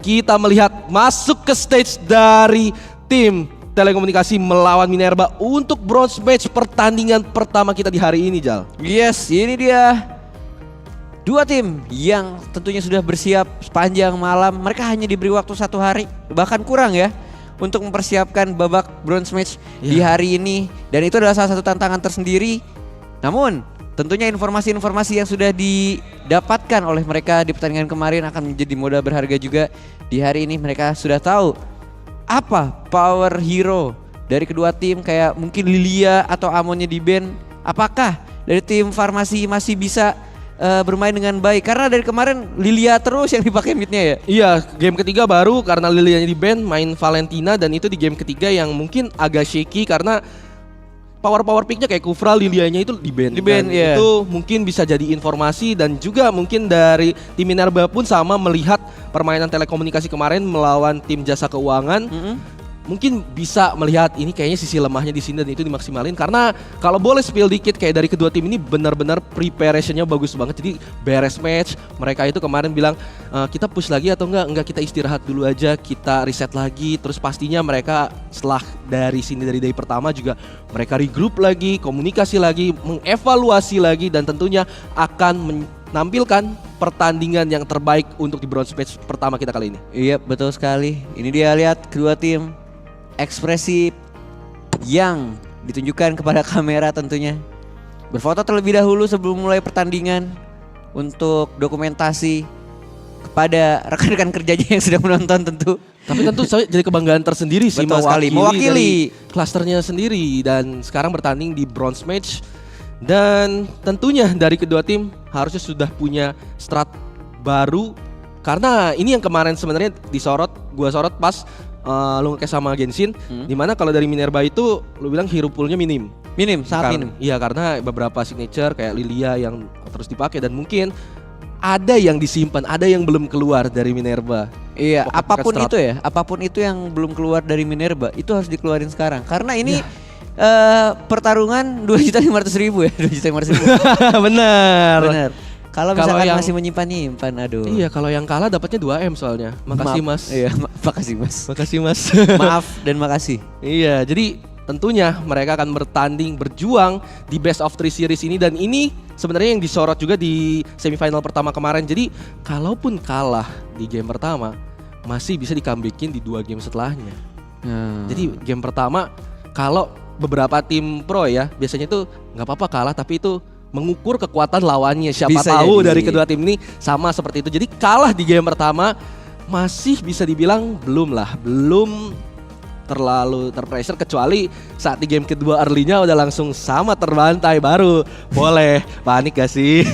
kita melihat masuk ke stage dari tim telekomunikasi melawan Minerva untuk bronze match pertandingan pertama kita di hari ini, Jal. Yes, ini dia dua tim yang tentunya sudah bersiap sepanjang malam. Mereka hanya diberi waktu 1 hari, bahkan kurang ya, untuk mempersiapkan babak bronze match di hari ini. Dan itu adalah salah satu tantangan tersendiri. Namun tentunya informasi-informasi yang sudah didapatkan oleh mereka di pertandingan kemarin akan menjadi modal berharga juga. Di hari ini mereka sudah tahu apa power hero dari kedua tim, kayak mungkin Lilia atau Amonnya di ban. Apakah dari tim Farmasi masih bisa bermain dengan baik? Karena dari kemarin Lilia terus yang dipakai midnya ya. Iya, game ketiga baru karena Lilianya di ban, main Valentina, dan itu di game ketiga yang mungkin agak shaky karena power picknya kayak Kufra, Lilianya itu di ban. Iya. Itu mungkin bisa jadi informasi, dan juga mungkin dari tim Minerva pun sama melihat permainan telekomunikasi kemarin melawan tim jasa keuangan. Mungkin bisa melihat ini kayaknya sisi lemahnya di sini dan itu dimaksimalin, karena kalau boleh spill dikit kayak dari kedua tim ini benar-benar preparationnya bagus banget. Jadi beres match mereka itu kemarin bilang kita push lagi atau enggak kita istirahat dulu aja, kita reset lagi. Terus pastinya mereka setelah dari sini dari day pertama juga mereka regroup lagi, komunikasi lagi, mengevaluasi lagi, dan tentunya akan menampilkan pertandingan yang terbaik untuk di bronze match pertama kita kali ini. Iya, betul sekali. Ini dia, lihat kedua tim ekspresi yang ditunjukkan kepada kamera, tentunya berfoto terlebih dahulu sebelum mulai pertandingan untuk dokumentasi kepada rekan-rekan kerjanya yang sudah menonton tentu. Tapi tentu saya jadi kebanggaan tersendiri sih mewakili klasternya sendiri, dan sekarang bertanding di bronze match. Dan tentunya dari kedua tim harusnya sudah punya strat baru, karena ini yang kemarin sebenarnya gua sorot pas lu nge-cast sama Genshin, dimana kalau dari Minerva itu lu bilang hero poolnya sangat minim. Iya, karena beberapa signature kayak Lilia yang terus dipakai, dan mungkin ada yang disimpan, ada yang belum keluar dari Minerva. Iya, apapun itu yang belum keluar dari Minerva itu harus dikeluarin sekarang, karena ini pertarungan 2.500.000 ya, 2.500.000. Benar. Kalau misalkan yang masih menyimpan, aduh. Iya, kalau yang kalah dapatnya 2M soalnya. Makasih Mas. Iya, makasih Mas. Maaf dan makasih. Iya, jadi tentunya mereka akan berjuang di best of 3 series ini, dan ini sebenarnya yang disorot juga di semifinal pertama kemarin. Jadi kalaupun kalah di game pertama masih bisa di-comebackin di 2 game setelahnya. Jadi game pertama, kalau beberapa tim pro ya biasanya tuh nggak apa-apa kalah, tapi itu mengukur kekuatan lawannya. Siapa bisa tahu jadi. dari kedua tim ini sama seperti itu. Jadi kalah di game pertama masih bisa dibilang belum terlalu terpressure, kecuali saat di game kedua early-nya udah langsung sama terbantai, baru boleh panik gak sih?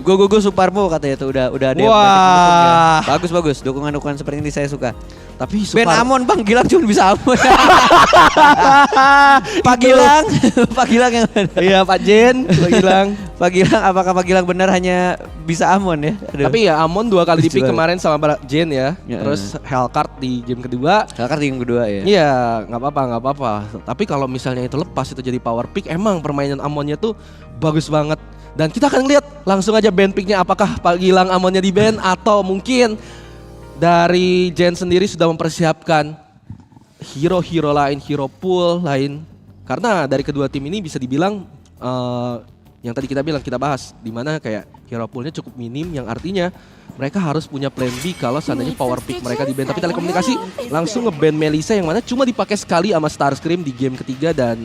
Go Suparmo katanya tuh udah ada yang Wah, bagus dukungan seperti ini saya suka. Tapi Ben Amon Bang Gilang cuma bisa Amon. Pak Gilang yang mana? Iya, Pak Jen, Pak Gilang, apakah Pak Gilang benar hanya bisa Amon ya? Aduh. Tapi ya Amon 2 kali di pick kemarin sama Jen ya. Terus Hellcard di game kedua. Hellcard di game kedua ya. Iya, nggak apa-apa. Tapi kalau misalnya itu lepas, itu jadi power pick, emang permainan Amonnya tuh bagus banget. Dan kita akan lihat langsung aja ban picknya, apakah Pak Gilang Amonnya di ban atau mungkin dari Jen sendiri sudah mempersiapkan hero lain, hero pool lain. Karena dari kedua tim ini bisa dibilang yang tadi kita bahas, dimana kayak hero poolnya cukup minim, yang artinya mereka harus punya plan B kalau seandainya power pick mereka di ban. Tapi telekomunikasi langsung nge-ban Melissa yang mana cuma dipakai sekali sama Starscream di game ketiga, dan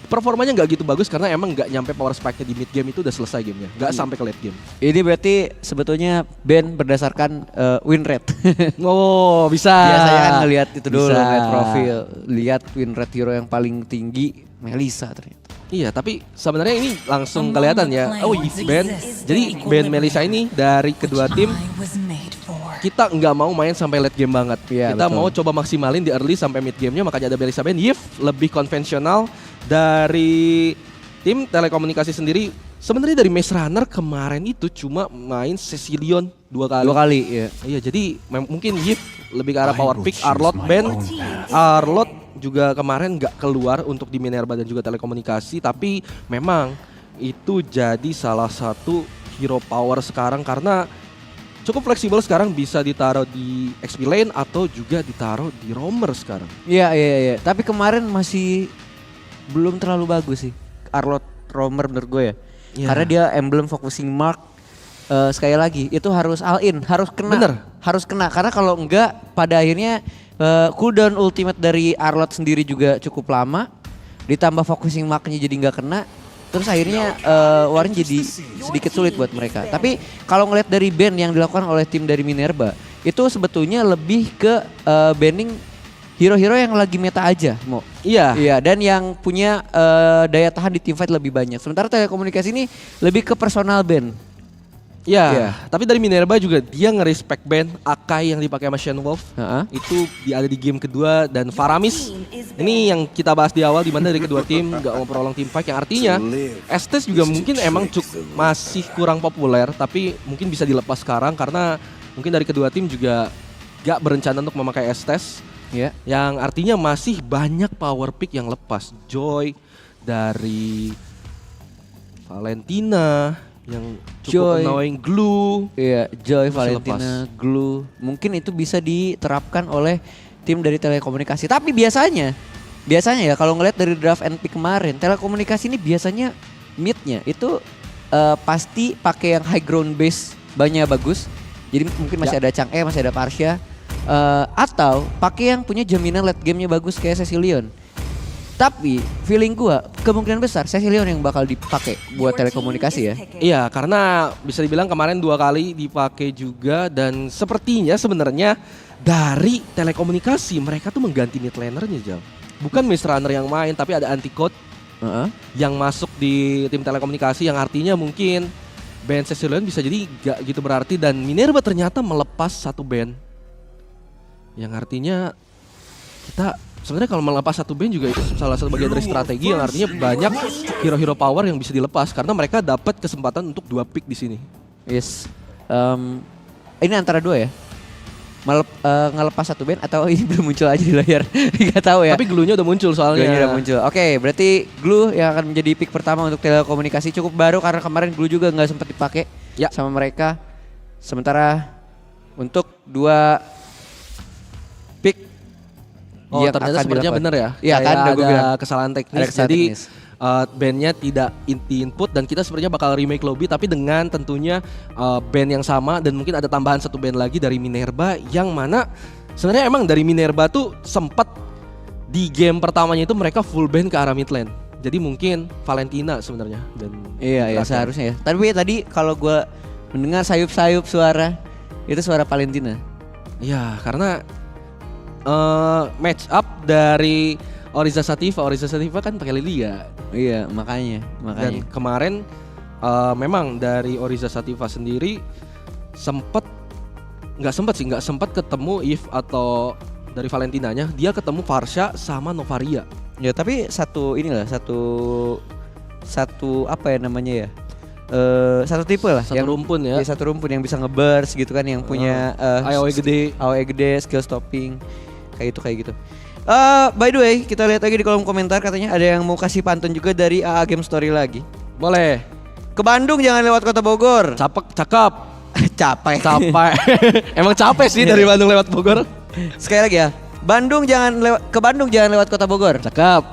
performanya nggak gitu bagus karena emang nggak nyampe power spike-nya di mid game, itu udah selesai gamenya, nggak sampai ke late game. Ini berarti sebetulnya ban berdasarkan win rate. Oh, bisa. Biasanya kan ngelihat itu dulu, ngeliat profil, lihat win rate hero yang paling tinggi Melissa ternyata. Iya, tapi sebenarnya ini langsung kelihatan ya. Oh, ban. Jadi ban Melissa ini dari kedua tim kita nggak mau main sampai late game banget. Ya, kita betul. mau coba maksimalin di early sampai mid game-nya, makanya ada Melissa ban. Yif lebih konvensional. Dari tim telekomunikasi sendiri sebenarnya dari Maze Runner kemarin itu cuma main Cecilion 2 kali. 2 kali ya. Iya, jadi mungkin Yif lebih ke arah power pick. Arlot ban. Arlot juga kemarin nggak keluar untuk di Minerva dan juga telekomunikasi, tapi memang itu jadi salah satu hero power sekarang karena cukup fleksibel sekarang, bisa ditaruh di XP lane atau juga ditaruh di roamer sekarang. Iya. Tapi kemarin masih belum terlalu bagus sih Arlott roamer menurut gue ya. Iya. Karena dia emblem focusing mark. Sekali lagi itu harus all in, harus kena. Bener. Harus kena karena kalau enggak pada akhirnya cooldown ultimate dari Arlott sendiri juga cukup lama. Ditambah focusing marknya jadi nggak kena. Terus akhirnya Warren jadi sedikit sulit buat mereka. Tapi kalau ngeliat dari ban yang dilakukan oleh tim dari Minerva, itu sebetulnya lebih ke banning hero-hero yang lagi meta aja, Mo. Iya. Iya, dan yang punya daya tahan di teamfight lebih banyak. Sementara telekomunikasi ini lebih ke personal ban. Iya, tapi dari Minerva juga dia nge-respect ban Akai yang dipakai sama Shen Wolf. Itu ada di game kedua, dan Faramis ini yang kita bahas di awal, di mana dari kedua tim gak mau prolong team fight, yang artinya Estes juga mungkin emang masih kurang populer, tapi mungkin bisa dilepas sekarang karena mungkin dari kedua tim juga gak berencana untuk memakai Estes. Yang artinya masih banyak power pick yang lepas. Joy dari Valentina yang cukup annoying, Glue. Iya, Joy, Masih Valentina, Glue. Mungkin itu bisa diterapkan oleh tim dari telekomunikasi. Tapi biasanya ya kalau ngelihat dari draft and pick kemarin, telekomunikasi ini biasanya midnya itu pasti pakai yang high ground base banyak bagus. Jadi mungkin masih ada Chang'e, masih ada Parsia. Atau pakai yang punya jaminan late game-nya bagus kayak Cecilion. Tapi feeling gua kemungkinan besar Cecilion yang bakal dipakai buat telekomunikasi ya. Iya, karena bisa dibilang kemarin 2 kali dipakai juga, dan sepertinya sebenarnya dari telekomunikasi mereka tuh mengganti mid laner-nya, Jal. Bukan Mist Runner yang main, tapi ada Anti-Code yang masuk di tim telekomunikasi, yang artinya mungkin ban Cecilion bisa jadi gak gitu berarti, dan Minerva ternyata melepas satu ban. Yang artinya kita sebenarnya kalau melepas satu ban juga itu salah satu bagian dari strategi, yang artinya banyak hero-hero power yang bisa dilepas karena mereka dapat kesempatan untuk 2 pick di sini. Yes. Ini antara dua ya. Ngelepas satu ban atau ini belum muncul aja di layar. Gak tahu ya. Tapi glue-nya udah muncul soalnya. Glue-nya udah muncul. Oke, berarti glue yang akan menjadi pick pertama untuk telekomunikasi cukup baru karena kemarin glue juga nggak sempat dipakai sama mereka. Sementara untuk 2 pick yang ternyata sepertinya benar ya. Iya kan, ada kesalahan teknis. Jadi teknis. Bandnya tidak input, dan kita sepertinya bakal remake lobby tapi dengan tentunya band yang sama, dan mungkin ada tambahan satu band lagi dari Minerva, yang mana sebenarnya emang dari Minerva tuh sempat di game pertamanya itu mereka full band ke arah mid lane. Jadi mungkin Valentina sebenarnya, dan iya seharusnya ya. Tapi tadi kalau gue mendengar sayup-sayup suara itu suara Valentina. Iya, karena match up dari Oriza Sativa kan pakai Lilia. Iya, makanya. Dan kemarin memang dari Oriza Sativa sendiri nggak sempat ketemu Eve atau dari Valentinanya, dia ketemu Farsha sama Novaria. Ya, tapi satu apa ya namanya ya? Satu tipe lah, satu rumpun ya. Satu rumpun yang bisa nge-burst gitu kan, yang punya AOE gede, skill stopping. Kayak gitu. By the way, kita lihat lagi di kolom komentar, katanya ada yang mau kasih pantun juga dari AA Game Story lagi. Boleh. Ke Bandung jangan lewat Kota Bogor. Cakep. Capek. Emang capek sih dari Bandung lewat Bogor. Sekali lagi ya. Ke Bandung jangan lewat Kota Bogor. Cakep.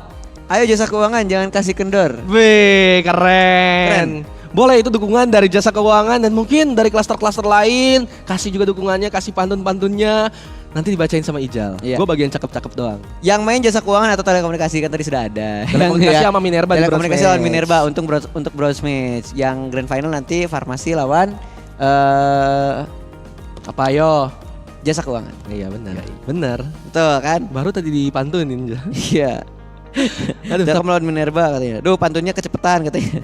Ayo jasa keuangan jangan kasih kendor. Wih, keren. Boleh, itu dukungan dari jasa keuangan, dan mungkin dari klaster-klaster lain kasih juga dukungannya, kasih pantun-pantunnya. Nanti dibacain sama Ijal. Gue bagian cakep-cakep doang. Yang main jasa keuangan atau telekomunikasi kan tadi sudah ada. Telekomunikasi sama Minerva. Telekomunikasi lawan Minerva untuk bronze match. Yang grand final nanti Farmasi lawan apa yo? Jasa keuangan. Iya benar. Betul kan? Baru tadi dipantunin. Iya. Aduh, melawan Minerva katanya. Duh, pantunnya kecepetan katanya.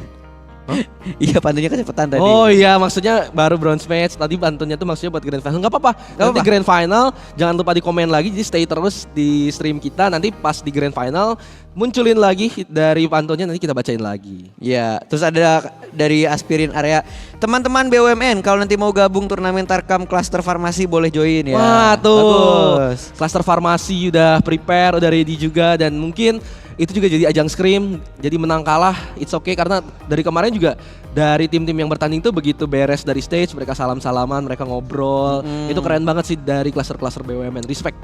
Iya, pantunnya kecepatan tadi. Oh iya, maksudnya baru bronze match. Tadi pantunnya tuh maksudnya buat grand final. Gak apa-apa. Nanti grand final jangan lupa di komen lagi. Jadi stay terus di stream kita. Nanti pas di grand final munculin lagi dari pantunnya, nanti kita bacain lagi. Iya, terus ada dari Aspirin area. Teman-teman BUMN kalau nanti mau gabung turnamen Tarkam Cluster Farmasi boleh join ya. Wah tuh, bagus. Cluster Farmasi udah prepare, udah ready juga, dan mungkin itu juga jadi ajang scrim. Jadi menang kalah it's okay, karena dari kemarin juga dari tim-tim yang bertanding tuh begitu beres dari stage mereka salam-salaman, mereka ngobrol. Itu keren banget sih dari klaster-klaster BUMN. Respect.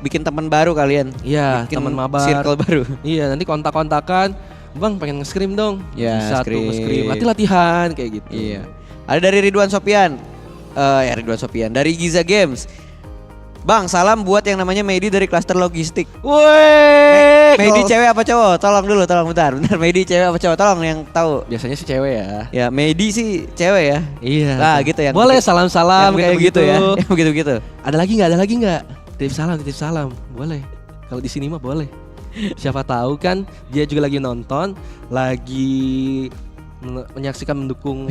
Bikin teman baru kalian. Iya, Bikin teman mabar. Circle baru. Iya, nanti kontak-kontakan. Bang pengen nge-scrim dong. Ya, Bisa tuh scrim. nge-scrim. Latihan kayak gitu. Iya. Ada dari Ridwan Sopian. Ridwan Sopian dari Giza Games. Bang, salam buat yang namanya Medi dari klaster logistik. Woi, Medi cewek apa cowok? Tolong dulu, bentar. Medi cewek apa cowok? Tolong yang tahu. Biasanya sih cewek ya. Ya, Medi sih cewek ya. Iya. Lah, gitu ya. Boleh salam-salam kayak begitu gitu ya. Yang begitu-begitu. Ada lagi nggak? Titip salam. Boleh. Kalau di sini mah boleh. Siapa tahu kan dia juga lagi nonton, lagi menyaksikan mendukung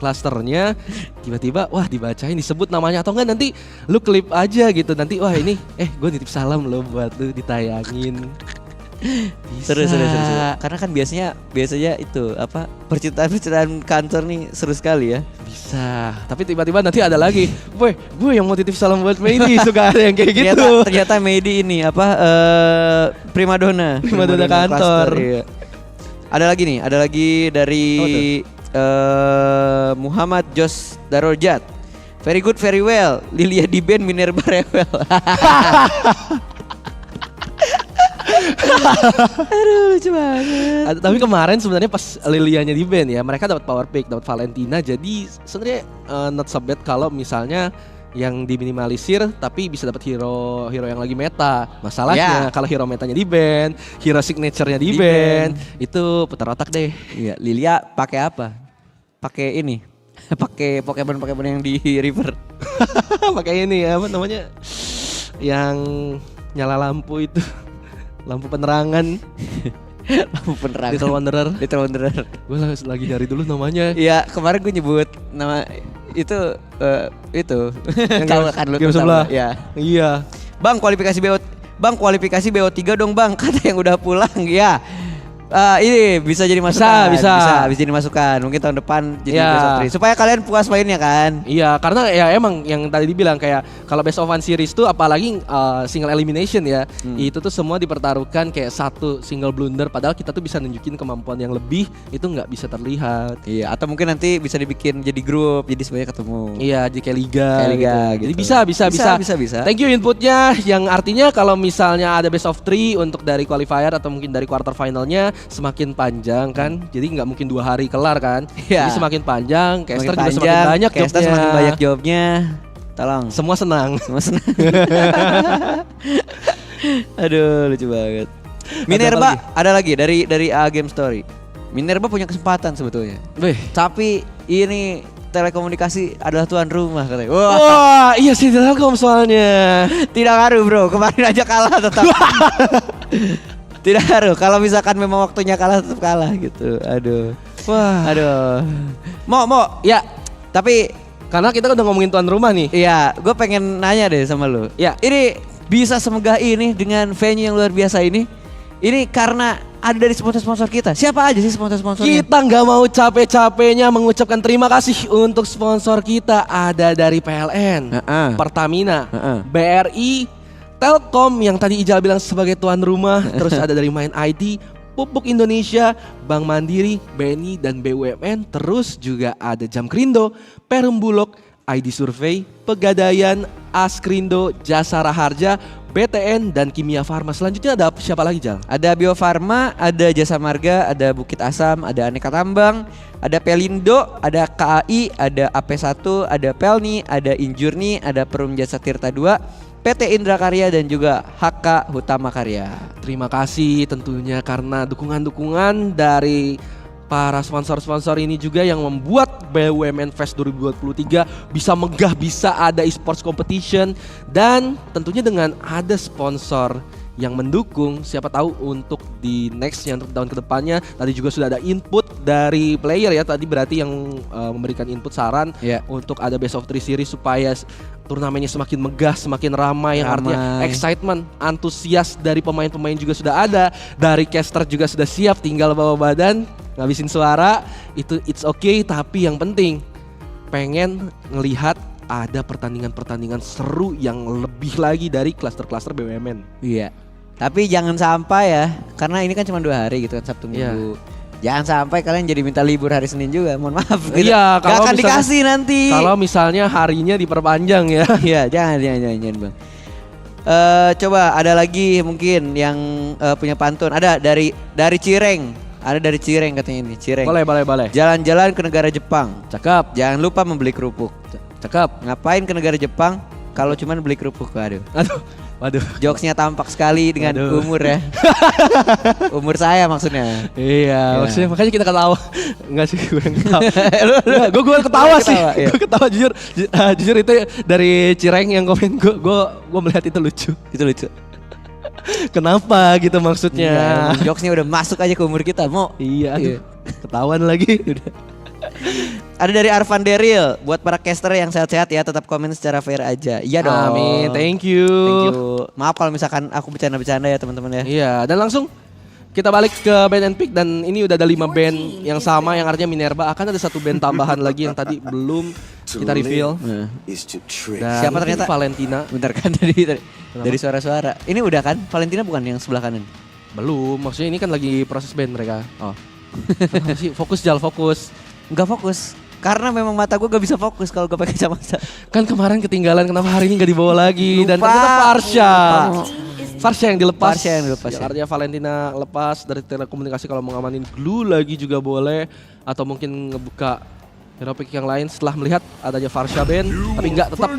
klasternya, tiba-tiba wah dibacain disebut namanya, atau enggak nanti lu klip aja gitu, nanti wah ini gue nitip salam lo buat lu ditayangin. Seru. Karena kan biasanya itu apa, percintaan kantor nih seru sekali ya. Bisa. Tapi tiba-tiba nanti ada lagi, gue yang mau titip salam buat Medi, suka ada yang kayak gitu. Ternyata Medi ini apa primadona Kantor. cluster, iya. Ada lagi dari Muhammad Jos Darojat. Very good, very well. Lilia di band Minerba Rebel. Aduh, lucu banget. Tapi kemarin sebenarnya pas Lilianya di band ya, mereka dapat power pick, dapat Valentina. Jadi sebenarnya not so bad kalau misalnya yang diminimalisir tapi bisa dapat hero yang lagi meta. Masalahnya kalau hero metanya di band, hero signature-nya di band, itu putar otak deh. Iya, Lilia pakai apa? Pakai ini. Pakai Pokemon yang di river. Pakai ini apa namanya? Yang nyala lampu itu. Lampu penerangan. Lampu penerangan. Little Wanderer. Gue lagi nyari dulu namanya. Iya, kemarin gue nyebut nama itu tahu kan lu game sebelah. Ya. Iya. Bang, kualifikasi BO3 dong, Bang. Kata yang udah pulang. Ya. Ini bisa jadi masukan. Bisa jadi masukan. Mungkin tahun depan jadi best of 3 supaya kalian puas mainnya kan. Iya, karena ya emang yang tadi dibilang kayak kalau best of one series tuh apalagi single elimination ya, itu tuh semua dipertaruhkan kayak satu single blunder, padahal kita tuh bisa nunjukin kemampuan yang lebih, itu nggak bisa terlihat. Iya, atau mungkin nanti bisa dibikin jadi grup, jadi semuanya ketemu. Iya, jadi kayak liga gitu. Jadi bisa. Thank you inputnya, yang artinya kalau misalnya ada best of 3 untuk dari qualifier atau mungkin dari quarter finalnya semakin panjang kan, jadi nggak mungkin 2 hari kelar kan. Jadi semakin panjang, caster juga semakin banyak jobnya. Semakin banyak jobnya. Tolong. Semua senang. Aduh, lucu banget. Minerba ada lagi dari A Game Story. Minerba punya kesempatan sebetulnya. Tapi ini telekomunikasi adalah tuan rumah katanya. Wah, iya sih Telkom soalnya. Tidak ngaruh bro, kemarin aja kalah tetap. Tidak ngaruh, kalau misalkan memang waktunya kalah tetap kalah gitu. Aduh. Mau ya, tapi karena kita udah ngomongin tuan rumah nih. Iya, gue pengen nanya deh sama lu. Ya, ini bisa semegah ini dengan venue yang luar biasa ini. Ini karena ada dari sponsor-sponsor kita. Siapa aja sih sponsor-sponsornya? Kita nggak mau capek-capeknya mengucapkan terima kasih untuk sponsor kita. Ada dari PLN, Pertamina, BRI, Telkom yang tadi Ijal bilang sebagai tuan rumah. Terus ada dari Main ID, Pupuk Indonesia, Bank Mandiri, BNI dan BUMN. Terus juga ada Jamkrindo, Perum Bulog, ID Survey, Pegadaian, Askrindo, Jasa Raharja, BTN dan Kimia Farma. Selanjutnya ada siapa lagi, Jal? Ada Bio Farma, ada Jasa Marga, ada Bukit Asam, ada Aneka Tambang, ada Pelindo, ada KAI, ada AP1, ada Pelni, ada Injurni, ada Perum Jasa Tirta 2, PT Indra Karya dan juga HK Hutama Karya. Terima kasih tentunya karena dukungan-dukungan dari para sponsor-sponsor ini juga yang membuat BUMN Fest 2023 bisa megah, bisa ada e-sports competition, dan tentunya dengan ada sponsor yang mendukung, siapa tahu untuk di nextnya, untuk tahun kedepannya. Tadi juga sudah ada input dari player ya, tadi berarti yang memberikan input saran untuk ada best of 3 series supaya turnamennya semakin megah, semakin ramai, yang artinya excitement, antusias dari pemain-pemain juga sudah ada, dari caster juga sudah siap, tinggal bawa badan, ngabisin suara, itu it's okay. Tapi yang penting pengen ngelihat ada pertandingan-pertandingan seru yang lebih lagi dari klaster-klaster BUMN. Iya. Tapi jangan sampai ya, karena ini kan cuma 2 hari gitu kan, Sabtu Iya. Minggu. Jangan sampai kalian jadi minta libur hari Senin juga, mohon maaf. Gitu. Iya, Gak kalau akan misalnya- dikasih nanti. Kalau misalnya harinya diperpanjang ya. Iya, jangan Bang. Coba ada lagi mungkin yang punya pantun. Ada dari Cireng. Ada dari Cireng katanya ini, Cireng. Boleh. Jalan-jalan ke negara Jepang. Cakep, Jangan lupa membeli kerupuk. cakep. Ngapain ke negara Jepang kalau cuman beli kerupuk? Aduh. Waduh. Jokesnya tampak sekali dengan Waduh. umur ya. Umur saya maksudnya. Iya, Ya. maksudnya makanya kita ketawa. Enggak sih, gue yang ketawa. Gue ketawa sih. Ketawa, iya. Gue ketawa jujur itu dari Cireng yang komen gue melihat itu lucu. Itu lucu. Kenapa gitu maksudnya? Iya, emang jokesnya udah masuk aja ke umur kita. Mau. Iya, aduh. Iya. Ketahuan lagi udah. Ada dari Arvan Deril. Buat para caster yang sehat-sehat ya, tetap komen secara fair aja. Iya dong. Amin, thank you. Thank you. Maaf kalau misalkan aku bercanda-bercanda ya teman-teman ya. Iya, dan langsung kita balik ke band and pick, dan ini udah ada 5 band yang sama, yang artinya Minerva akan ada 1 band tambahan lagi yang tadi belum kita reveal. Nah, Dan Siapa ternyata? Valentina. bentar kan dari suara-suara. Ini udah kan? Valentina bukan yang sebelah kanan? Belum, maksudnya ini kan lagi proses band mereka. Oh. Kenapa sih? Fokus fokus. Enggak fokus. Karena memang mata gue gak bisa fokus kalau gue pakai kacamata. Kan kemarin ketinggalan, kenapa hari ini nggak dibawa lagi? Dan Lupa. ternyata Farsha. Lupa. Farsha yang dilepas. Farsha yang dilepas, ya. Artinya Valentina lepas dari telekomunikasi, kalau mau ngamanin Glue lagi juga boleh. Atau mungkin ngebuka hero pick yang lain setelah melihat adanya Farsha band. Tapi enggak, tetap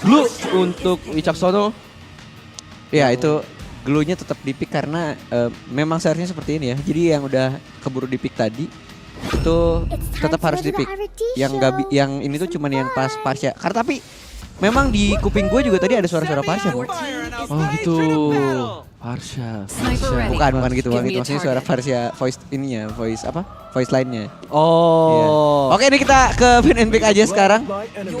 Glue untuk Wicaksono. Ya itu glue-nya tetap di pick karena memang seharusnya seperti ini ya. Jadi yang udah keburu di pick tadi itu tetap harus di pick. Yang ini tuh cuman yang pas Farsha. Karena tapi memang di kuping gue juga tadi ada suara-suara Farsha. Mo. Oh gitu. Farsha. Bukan gitu, bukan gitu. Maksudnya suara Farsha voice ininya, voice apa? Voice line-nya. Oh. Iya. Oke, ini kita ke Pin and Pick aja sekarang.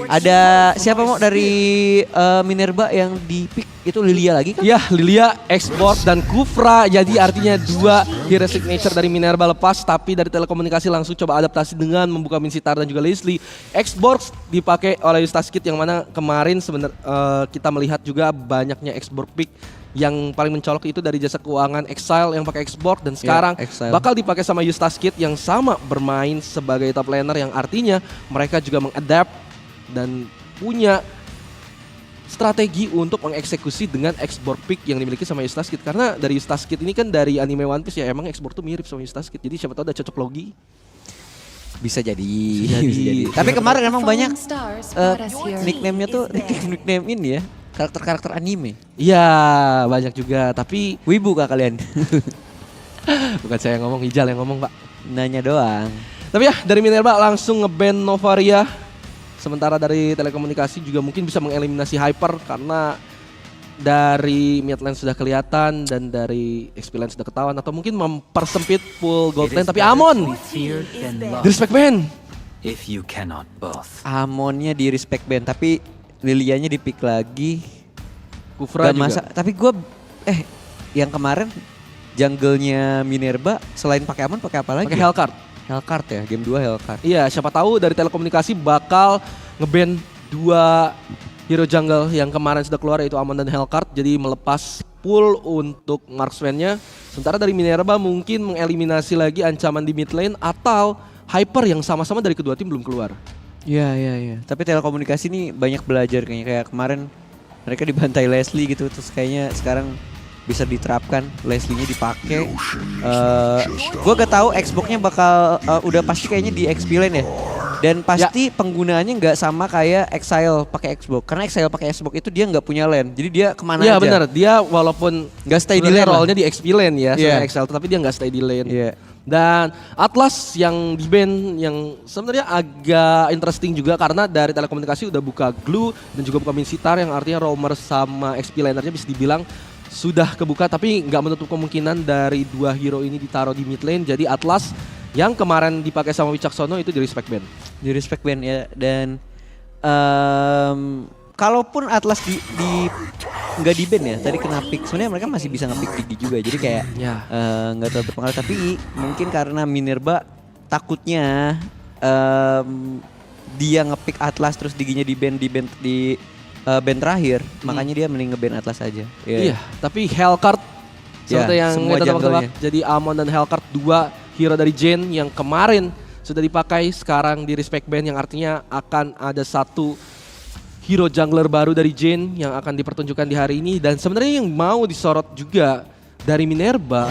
Ada siapa mau dari Minerva yang di pick itu Lilia lagi kan? Ya, Lilia, Export, dan Kufra. Jadi artinya 2 hero signature dari Minerva lepas, tapi dari telekomunikasi langsung coba adaptasi dengan membuka Minsitar dan juga Leslie. Export dipakai oleh Eustaskid, yang mana kemarin sebenarnya kita melihat juga banyaknya Export pick. Yang paling mencolok itu dari jasa keuangan Exile yang pakai Export, dan sekarang Exile. bakal dipakai sama Eustaskid yang sama bermain sebagai top laner, yang artinya mereka juga mengadapt dan punya strategi untuk mengeksekusi dengan export pick yang dimiliki sama Eustaskid. Karena dari Eustaskid ini kan dari anime One Piece ya, emang export tuh mirip sama Eustaskid. Jadi siapa tahu ada cocok logi. Bisa jadi. Bisa jadi. Tapi kemarin emang banyak nickname nickname-nya tuh nickname ini ya. Karakter-karakter anime. Iya, banyak juga. Tapi Wibu kah kalian? bukan saya yang ngomong, Hijal yang ngomong, Pak. Nanya doang. Tapi ya, dari Minerva langsung nge-ban Novaria. Sementara dari telekomunikasi juga mungkin bisa mengeliminasi Hyper, karena dari midlane sudah kelihatan dan dari XP lane sudah ketahuan, atau mungkin mempersempit pool gold lane. Tapi Amon di respect ban. If you cannot both. Amonnya di respect band tapi Lilianya di pick lagi. Kufra Gak juga. masa, tapi gue yang kemarin jungle-nya Minerva selain pakai Amon pakai apa lagi? Pakai Hellcard. Hellcard ya, game 2 Hellcard. Iya, siapa tahu dari telekomunikasi bakal nge-ban 2 hero jungle yang kemarin sudah keluar, yaitu Amon dan Hellcard. Jadi melepas pool untuk marksman-nya. Sementara dari Minerva mungkin mengeliminasi lagi ancaman di mid lane atau Hyper yang sama-sama dari kedua tim belum keluar. Iya. Tapi telekomunikasi nih banyak belajar kayaknya, kayak kemarin mereka dibantai Leslie gitu, terus kayaknya sekarang bisa diterapkan Leslie-nya dipakai. Gue gak tahu Xbox-nya bakal udah pasti kayaknya di XP lane ya. Dan pasti penggunaannya nggak sama kayak Exile pakai Xbox, karena Exile pakai Xbox itu dia nggak punya lane, jadi dia kemana Iya aja. benar, dia walaupun Nggak stay di sebenarnya lane lah. role-nya di XP lane ya, Iya. sama Excel, tapi dia nggak stay di lane. Iya. Dan Atlas yang di ban yang sebenarnya agak interesting juga, karena dari telekomunikasi udah buka Glue dan juga buka Minsitar, yang artinya roamer sama XP lanernya bisa dibilang sudah kebuka, tapi nggak menutup kemungkinan dari 2 hero ini ditaruh di mid lane. Jadi Atlas yang kemarin dipakai sama Wicaksono itu di respect ban. Di respect band ya. Dan kalaupun Atlas nggak di ban ya, tadi kena pick, sebenarnya mereka masih bisa nge-pick Digi juga, jadi kayak Ya. nggak terlalu berpengaruh. Tapi mungkin karena Minerva takutnya dia nge-pick Atlas terus Diginya di band terakhir, makanya dia mending nge-ban Atlas aja. Iya, tapi Hellcard Seperti yang semua kita tebak-tebak. jungle-nya. Jadi Amon dan Hellcurt, 2 hero dari Jhin yang kemarin sudah dipakai, sekarang di respect ban, yang artinya akan ada 1 hero jungler baru dari Jhin yang akan dipertunjukkan di hari ini. Dan sebenarnya yang mau disorot juga dari Minerva,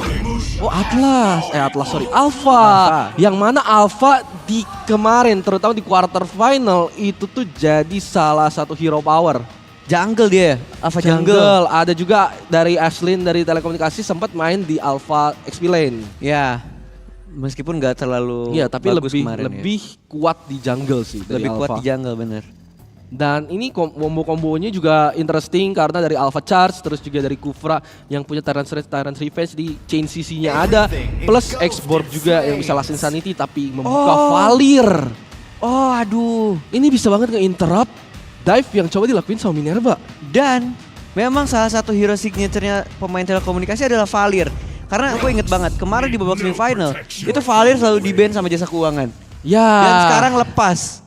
Alpha. Yang mana Alpha di kemarin, terutama di quarter final, itu tuh jadi salah satu hero power. Jungle dia, Alpha Jungle. Jungle. Ada juga dari Ashlyn dari telekomunikasi sempat main di Alpha XP lane. Ya, meskipun nggak terlalu Iya, tapi bagus lebih kemarin ya. lebih kuat di jungle sih dari Lebih kuat Alpha. di jungle bener. Dan ini kombo-kombonya juga interesting karena dari Alpha Charge, terus juga dari Kufra yang punya Tyrant's Revenge di chain CC-nya ada, plus X-Borg juga yang bisa last insanity tapi membuka Valir. Oh aduh. Ini bisa banget nge-interrupt dive yang coba dilakuin sama Minerva. Dan memang salah satu hero signature-nya pemain telekomunikasi adalah Valir. Karena aku inget banget kemarin di babak semifinal itu Valir selalu di-ban sama jasa keuangan. Ya. Dan sekarang lepas.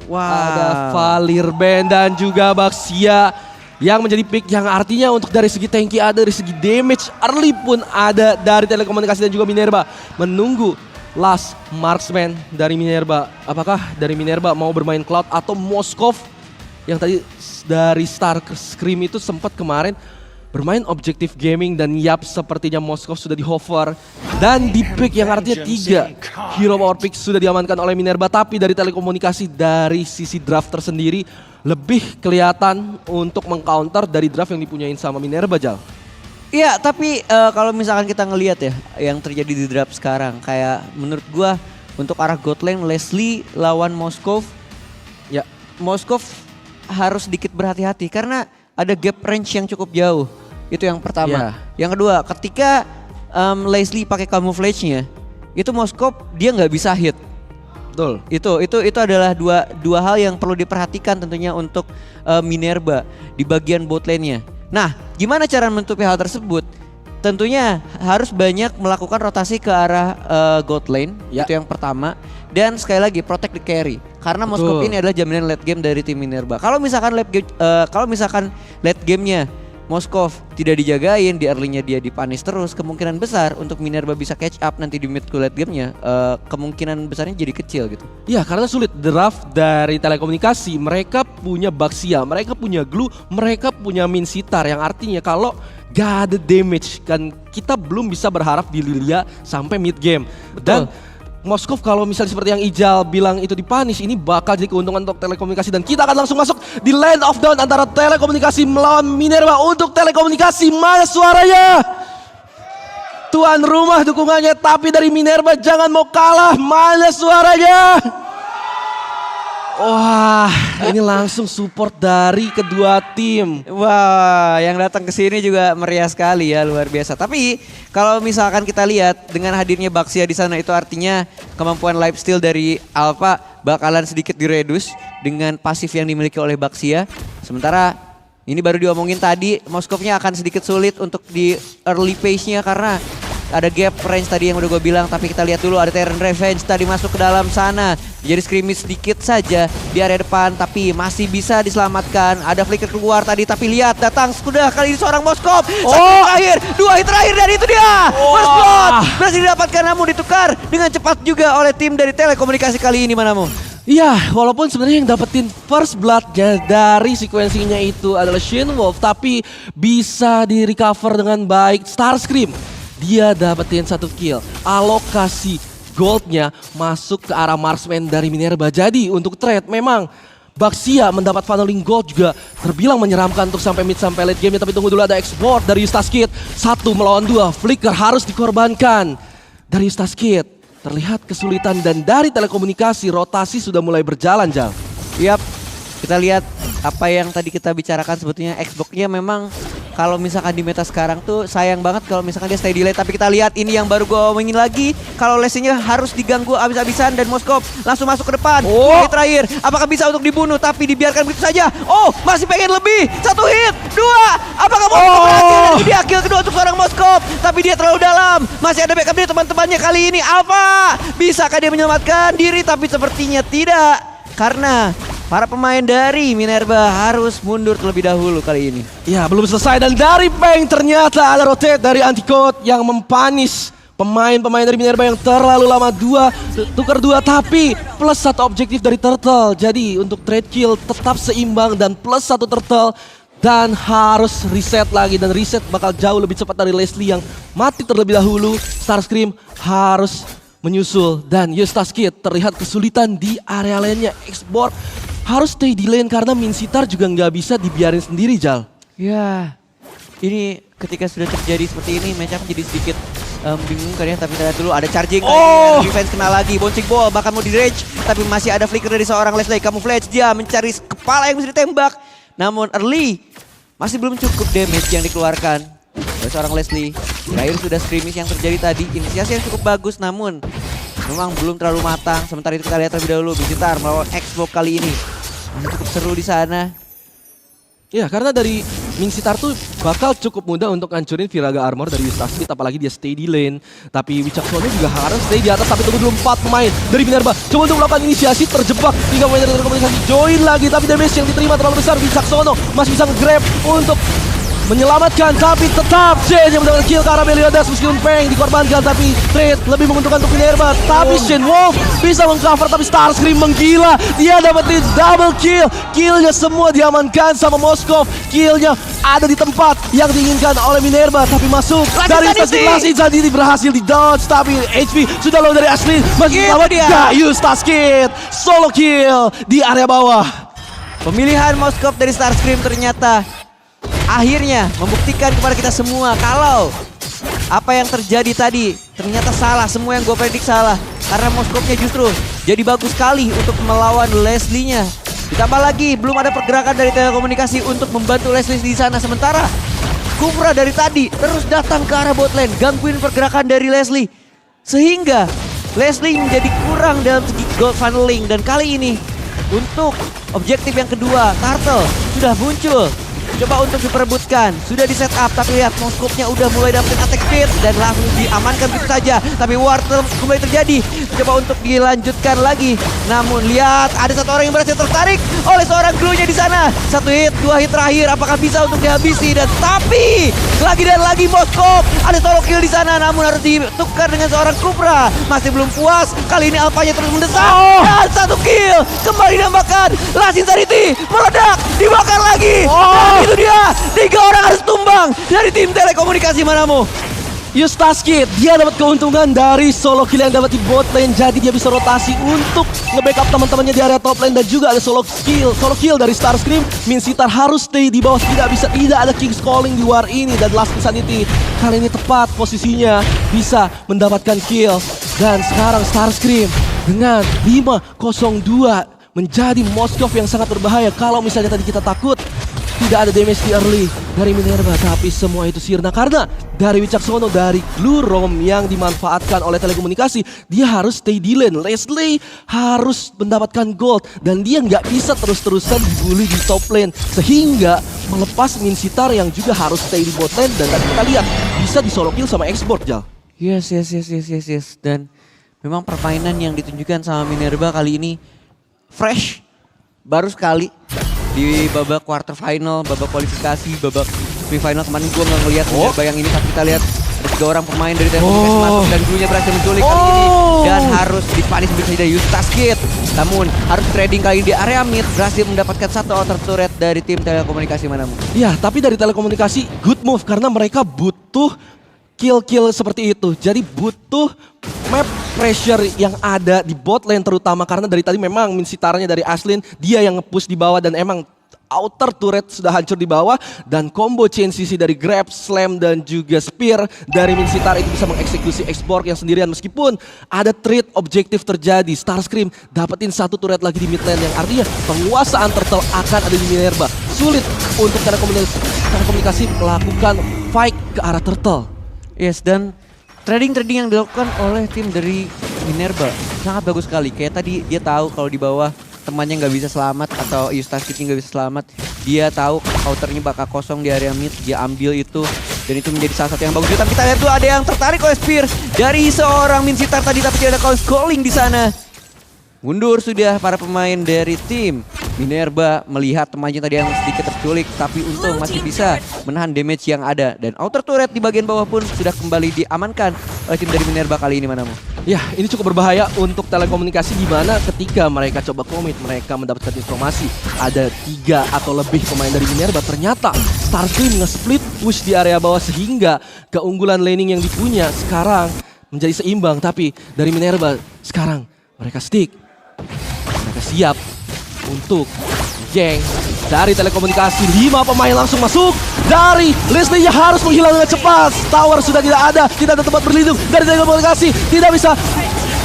Wah. Ada Valir ban dan juga Baxia yang menjadi pick yang artinya untuk dari segi tanky ada, dari segi damage early pun ada dari telekomunikasi dan juga Minerva. Menunggu last marksman dari Minerva. Apakah dari Minerva mau bermain Cloud atau Moskov yang tadi dari Starscream itu sempat kemarin bermain objektif gaming, dan yap sepertinya Moskov sudah di hover dan di pick yang artinya 3 hero power pick sudah diamankan oleh Minerva. Tapi dari telekomunikasi dari sisi draft tersendiri lebih kelihatan untuk mengcounter dari draft yang dipunyain sama Minerva, Jal. Iya, tapi kalau misalkan kita ngelihat ya yang terjadi di draft sekarang, kayak menurut gua untuk arah God lane Leslie lawan Moskov, ya Moskov harus sedikit berhati-hati karena ada gap range yang cukup jauh. Itu yang pertama. Yang kedua, ketika Leslie pakai camouflage-nya, itu Moskov dia nggak bisa hit. Betul. Itu adalah dua hal yang perlu diperhatikan tentunya untuk Minerva di bagian bot lane-nya. Nah, gimana cara menutupi hal tersebut? Tentunya harus banyak melakukan rotasi ke arah God lane, itu yang pertama. Dan sekali lagi protect the carry, karena Moskov ini adalah jaminan late game dari tim Minerva. Kalau misalkan late game-nya Moskov tidak dijagain, di early-nya dia dipanis terus, kemungkinan besar untuk Minerva bisa catch up nanti di mid to late game-nya kemungkinan besarnya jadi kecil gitu. Ya, karena sulit draft dari telekomunikasi. Mereka punya Baxia, mereka punya Glue, mereka punya Min Sitar, yang artinya kalau gak ada damage kan kita belum bisa berharap di Lilia sampai mid game. Dan Moskov kalau misalnya seperti yang Ijal bilang itu dipanis, ini bakal jadi keuntungan untuk telekomunikasi. Dan kita akan langsung masuk di Land of Dawn antara telekomunikasi melawan Minerva. Untuk telekomunikasi, mana suaranya? Tuan rumah dukungannya, tapi dari Minerva jangan mau kalah, mana suaranya? Wah, ini langsung support dari kedua tim. Wah, yang datang ke sini juga meriah sekali ya, luar biasa. Tapi kalau misalkan kita lihat dengan hadirnya Baxia di sana, itu artinya kemampuan lifesteal dari Alpha bakalan sedikit diredus dengan pasif yang dimiliki oleh Baxia. Sementara ini baru diomongin tadi, Moskovnya akan sedikit sulit untuk di early phase-nya karena ada gap range tadi yang udah gue bilang. Tapi kita lihat dulu, ada Tyrant's Revenge tadi masuk ke dalam sana. Jadi scrimmage sedikit saja di area depan, tapi masih bisa diselamatkan. Ada flicker keluar tadi, tapi lihat datang sudah kali ini seorang Moskov. Terakhir, 2 hit terakhir dan itu dia. First blood berhasil didapatkan, namun ditukar dengan cepat juga oleh tim dari telekomunikasi kali ini, Manamu. Iya, walaupun sebenarnya yang dapetin first blood-nya dari sekuensinya itu adalah Shin Wolf, tapi bisa di recover dengan baik Starscream. Dia dapetin 1 kill, alokasi goldnya masuk ke arah marksman dari Minerva. Jadi untuk trade memang Baxia mendapat funneling gold juga terbilang menyeramkan untuk sampai mid sampai late game. Tapi tunggu dulu, ada export dari Eustace Kid. 1 melawan 2, flicker harus dikorbankan dari Eustace Kid. Terlihat kesulitan dan dari telekomunikasi rotasi sudah mulai berjalan, Jal. Yap, kita lihat apa yang tadi kita bicarakan, sebetulnya Xbox-nya memang kalau misalkan di meta sekarang tuh sayang banget kalau misalkan dia stay delay. Tapi kita lihat ini yang baru gue omongin lagi, kalau Leslie-nya harus diganggu abis-abisan dan Moskov langsung masuk ke depan. Hit terakhir, apakah bisa untuk dibunuh? Tapi dibiarkan begitu saja. Oh, masih pengen lebih. 1 hit, 2. Apakah Moskov berhasil? Dan dia kill kedua untuk seorang Moskov. Tapi dia terlalu dalam. Masih ada backup dari teman-temannya kali ini. Alpha, bisakah dia menyelamatkan diri? Tapi sepertinya tidak. Karena para pemain dari Minerva harus mundur terlebih dahulu kali ini. Ya, belum selesai dan dari Peng ternyata ada rotate dari Anticode yang mempanis pemain-pemain dari Minerva yang terlalu lama tukar dua tapi plus 1 objektif dari Turtle. Jadi untuk trade kill tetap seimbang dan plus 1 Turtle dan harus reset lagi dan reset bakal jauh lebih cepat dari Leslie yang mati terlebih dahulu. Starscream harus menyusul dan Eustace terlihat kesulitan di area lainnya. Xborg harus stay di lane karena Minsitar juga nggak bisa dibiarin sendiri, Jal. Ya, ini ketika sudah terjadi seperti ini, match up jadi sedikit bingung kan ya. Tapi kita lihat dulu ada charging, defense kena lagi, bouncing ball bahkan mau di rage. Tapi masih ada flicker dari seorang Leslie, camouflage dia mencari kepala yang bisa ditembak. Namun early, masih belum cukup damage yang dikeluarkan oleh seorang Leslie. Terakhir sudah skirmish yang terjadi tadi, inisiasi yang cukup bagus namun memang belum terlalu matang. Sementara itu kita lihat terlebih dahulu Minsitar melawan Xbox kali ini. Cukup seru di sana. Ya, karena dari Minsitar tuh bakal cukup mudah untuk hancurin Viraga Armor dari Eustace, apalagi dia stay di lane. Tapi Wicaksono juga harus stay di atas, tapi tunggu dulu 4 pemain dari Minerva. Coba untuk melakukan inisiasi, terjebak. 3 pemain dari telekomunikasi join lagi, tapi damage yang diterima terlalu besar. Wicaksono masih bisa nge-grab untuk menyelamatkan, tapi tetap Shen yang mendapatkan kill ke arah Meliodas meskipun Peng dikorbankan, tapi trade lebih menguntungkan untuk Minerva. Tapi Shen Wolf bisa mengcover, tapi Starscream menggila. Dia dapetin double kill. Killnya semua diamankan sama Moskov. Killnya ada di tempat yang diinginkan oleh Minerva, tapi masuk dari Lasin Zadini berhasil di dodge, tapi HP sudah low dari Ashley. Masih selamat dia. Eustace solo kill di area bawah. Pemilihan Moskov dari Starscream ternyata akhirnya membuktikan kepada kita semua kalau apa yang terjadi tadi ternyata salah. Semua yang gue predik salah. Karena Moskovnya justru jadi bagus sekali untuk melawan Leslie-nya. Ditambah lagi belum ada pergerakan dari telekomunikasi untuk membantu Leslie di sana. Sementara Kupra dari tadi terus datang ke arah bot lane, gangguin pergerakan dari Leslie. Sehingga Leslie menjadi kurang dalam segi gold funneling. Dan kali ini untuk objektif yang kedua, Turtle sudah muncul. Coba untuk diperebutkan, sudah di setup, tapi lihat Moskopnya udah mulai dapetin attack speed dan langsung diamankan begitu saja. Tapi war kembali terjadi, coba untuk dilanjutkan lagi. Namun lihat ada satu orang yang berhasil tertarik oleh seorang krunya di sana. 1 hit, 2 hit terakhir, apakah bisa untuk dihabisi? Dan tapi lagi dan lagi Moskop ada solo kill di sana, namun harus ditukar dengan seorang Kupra. Masih belum puas, kali ini Alpanya terus mendesak dan 1 kill kembali ditambahkan. Lasin Sariti meledak, dibakar lagi. Itu dia, 3 orang harus tumbang dari tim telekomunikasi Manamu. Eustace dia dapat keuntungan dari solo kill yang dapat di bot lane, jadi dia bisa rotasi untuk nge-backup teman-temannya di area top lane. Dan juga ada solo kill dari Starscream. Minsitar harus stay di bawah, tidak ada King's Calling di war ini. Dan Last Insanity kali ini tepat posisinya bisa mendapatkan kill. Dan sekarang Starscream dengan 5-0-2 menjadi Moskov yang sangat berbahaya. Kalau misalnya tadi kita takut tidak ada damage di early dari Minerva, tapi semua itu sirna karena dari Wicaksono, dari Blue Roam yang dimanfaatkan oleh telekomunikasi. Dia harus stay di lane. Leslie harus mendapatkan gold dan dia nggak bisa terus-terusan dibully di top lane sehingga melepas Minsitar yang juga harus stay di bot lane. Dan tadi kita lihat bisa di solo kill sama Xbox, Jal. Yes. Dan memang permainan yang ditunjukkan sama Minerva kali ini fresh, baru sekali. Di babak quarter final, babak kualifikasi, babak semifinal kemarin gue nggak ngeliat Minerva yang ini. Tapi kita lihat ada 3 orang pemain dari telekomunikasi masuk dan dulunya berhasil menculik kali ini. Dan harus dipanis begitu saja Eustace. Namun harus trading kali di area mid, berhasil mendapatkan 1 outer turret dari tim telekomunikasi Manamu. Ya, tapi dari telekomunikasi good move karena mereka butuh kill-kill seperti itu. Jadi butuh map pressure yang ada di bot lane terutama karena dari tadi memang Minsitarnya dari Ashlyn dia yang nge-push di bawah dan emang outer turret sudah hancur di bawah. Dan combo chain CC dari Grab, Slam dan juga Spear dari Minsitar itu bisa mengeksekusi Xborg yang sendirian. Meskipun ada trade objektif terjadi, Starscream dapetin 1 turret lagi di mid lane yang artinya penguasaan Turtle akan ada di Minerva. Sulit untuk telekomunikasi melakukan fight ke arah Turtle. Yes, dan trading yang dilakukan oleh tim dari Minerva sangat bagus sekali. Kayak tadi dia tahu kalau di bawah temannya nggak bisa selamat atau Eustace nggak bisa selamat. Dia tahu counternya bakal kosong di area mid, dia ambil itu. Dan itu menjadi salah satu yang bagus. Tapi kita lihat tuh ada yang tertarik oleh Spear dari seorang Minsitar tadi, tapi tidak ada calling di sana. Mundur sudah para pemain dari tim Minerva melihat temannya tadi yang sedikit terculik, tapi untung masih bisa menahan damage yang ada. Dan outer turret di bagian bawah pun sudah kembali diamankan oleh tim dari Minerva kali ini, Manamu. Ya, ini cukup berbahaya untuk telekomunikasi di mana ketika mereka coba komit, mereka mendapatkan informasi ada 3 atau lebih pemain dari Minerva. Ternyata Starscream nge-split push di area bawah sehingga keunggulan laning yang dipunya sekarang menjadi seimbang. Tapi dari Minerva sekarang mereka stick, mereka siap untuk geng dari telekomunikasi. 5 pemain langsung masuk dari Leslie-nya harus menghilang dengan cepat. Tower sudah tidak ada tempat berlindung dari telekomunikasi. Tidak bisa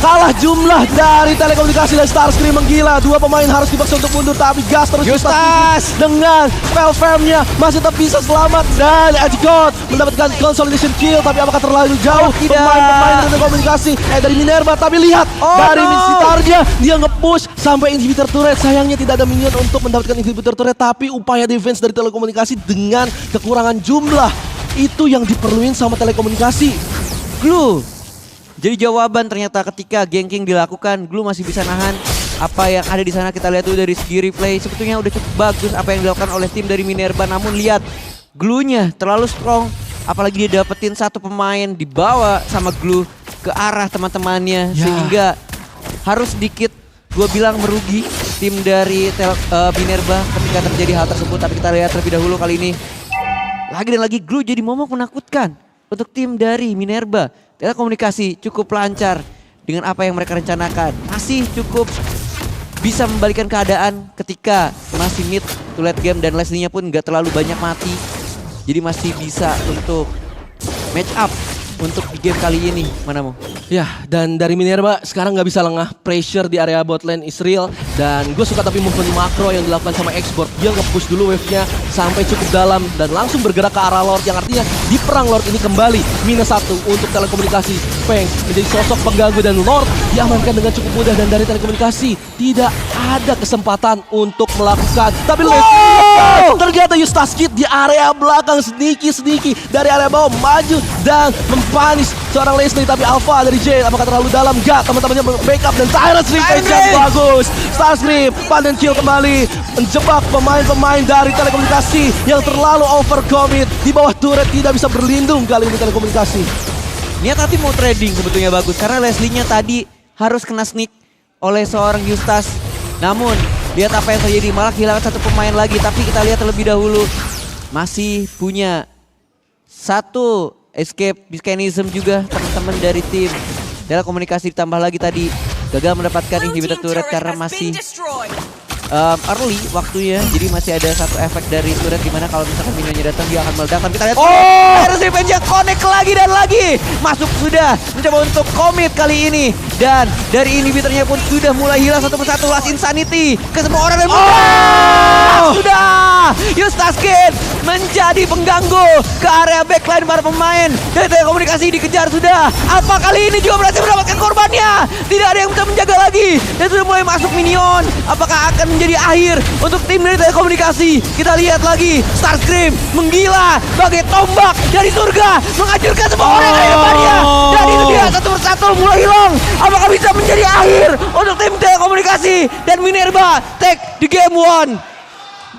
kalah jumlah dari telekomunikasi dan Starscream menggila. 2 pemain harus dipaksa untuk mundur, tapi gas terus Justas dengan spell farm-nya masih tetap bisa selamat dan Edge God mendapatkan consolidation kill. Tapi apakah terlalu jauh pemain-pemain dari telekomunikasi dari Minerva? Tapi lihat dari Sitarnya dia nge-push sampai inhibitor turret. Sayangnya tidak ada minion untuk mendapatkan inhibitor turret, tapi upaya defense dari telekomunikasi dengan kekurangan jumlah itu yang diperluin sama telekomunikasi. Glue jadi jawaban ternyata ketika ganking dilakukan, Glue masih bisa nahan apa yang ada di sana. Kita lihat dulu dari segi replay, sebetulnya udah cukup bagus apa yang dilakukan oleh tim dari Minerva. Namun lihat Glue-nya terlalu strong, apalagi dia dapetin 1 pemain dibawa sama Glue ke arah teman-temannya, sehingga harus sedikit gue bilang merugi tim dari Minerva ketika terjadi hal tersebut. Tapi kita lihat terlebih dahulu kali ini lagi dan lagi Glue jadi momok menakutkan untuk tim dari Minerva. Telekomunikasi cukup lancar dengan apa yang mereka rencanakan. Masih cukup bisa membalikan keadaan ketika masih mid to late game dan Leslie-nya pun nggak terlalu banyak mati. Jadi masih bisa untuk match up untuk di game kali ini, Manamu. Ya, dan dari Minerva sekarang nggak bisa lengah. Pressure di area bot lane is real. Dan gue suka tapi movement makro yang dilakukan sama Export. Dia nge-push dulu wave-nya sampai cukup dalam dan langsung bergerak ke arah Lord. Yang artinya di perang Lord ini kembali -1 untuk telekomunikasi. Peng menjadi sosok pengganggu dan Lord diamankan dengan cukup mudah. Dan dari telekomunikasi tidak ada kesempatan untuk melakukan. Tapi ternyata Eustace Kid di area belakang sneaky dari area bawah maju dan mempanis seorang Leslie. Tapi Alpha dari Jade apakah terlalu dalam? Gak, teman-temannya backup dan Tyrant Revenge yang bagus. Starscream panen kill kembali menjebak pemain-pemain dari telekomunikasi yang terlalu overcommit. Di bawah turret tidak bisa berlindung kali ini telekomunikasi. Niat hati mau trading sebetulnya bagus karena Leslie-nya tadi harus kena sneak oleh seorang Eustace. Namun lihat apa yang terjadi, malah kehilangan 1 pemain lagi. Tapi kita lihat terlebih dahulu masih punya 1 escape mechanism juga teman-teman dari tim telekomunikasi. Ditambah lagi tadi gagal mendapatkan inhibitor turret karena masih early waktunya. Jadi masih ada 1 efek dari turret dimana kalau misalkan minionnya datang dia akan meledak. Tapi kita lihat Tyrant Revenge connect lagi dan lagi masuk, sudah mencoba untuk commit kali ini. Dan dari inhibitornya pun sudah mulai hilang satu persatu. Last Insanity ke semua orang dan sudah Eustace Kid menjadi pengganggu ke area backline para pemain dari telekomunikasi. Dikejar sudah. Apa kali ini juga berhasil mendapatkan korbannya? Tidak ada yang bisa menjaga lagi dan sudah mulai masuk minion. Apakah akan menjadi akhir untuk tim dari telekomunikasi? Kita lihat lagi Starscream menggila bagai tombak dari surga, menghancurkan semua orang yang ada di depannya. Dan itu dia satu persatu mulai hilang. Apakah bisa menjadi akhir untuk tim telekomunikasi dan Minerva take the game 1?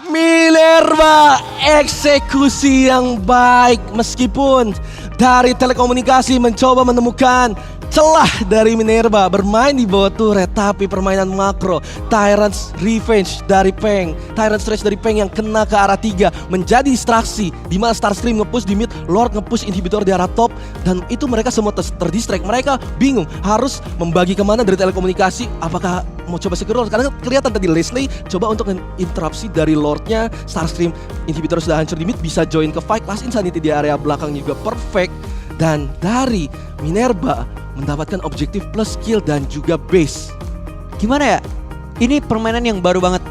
Minerva eksekusi yang baik meskipun dari telekomunikasi mencoba menemukan celah dari Minerva bermain di bawah turret, tapi permainan makro Tyrant's Revenge dari Peng, Tyrant's Rage dari Peng yang kena ke arah 3 menjadi distraksi di mana Starscream nge-push di mid, Lord nge-push inhibitor di arah top, dan itu mereka semua terdistract. Mereka bingung harus membagi kemana dari telekomunikasi. Apakah mau coba secure Lord? Karena kelihatan tadi Leslie coba untuk interupsi dari Lordnya. Starscream inhibitor sudah hancur di mid, bisa join ke fight. Last Insanity di area belakang juga perfect. Dan dari Minerva mendapatkan objektif plus skill dan juga base. Gimana ya? Ini permainan yang baru banget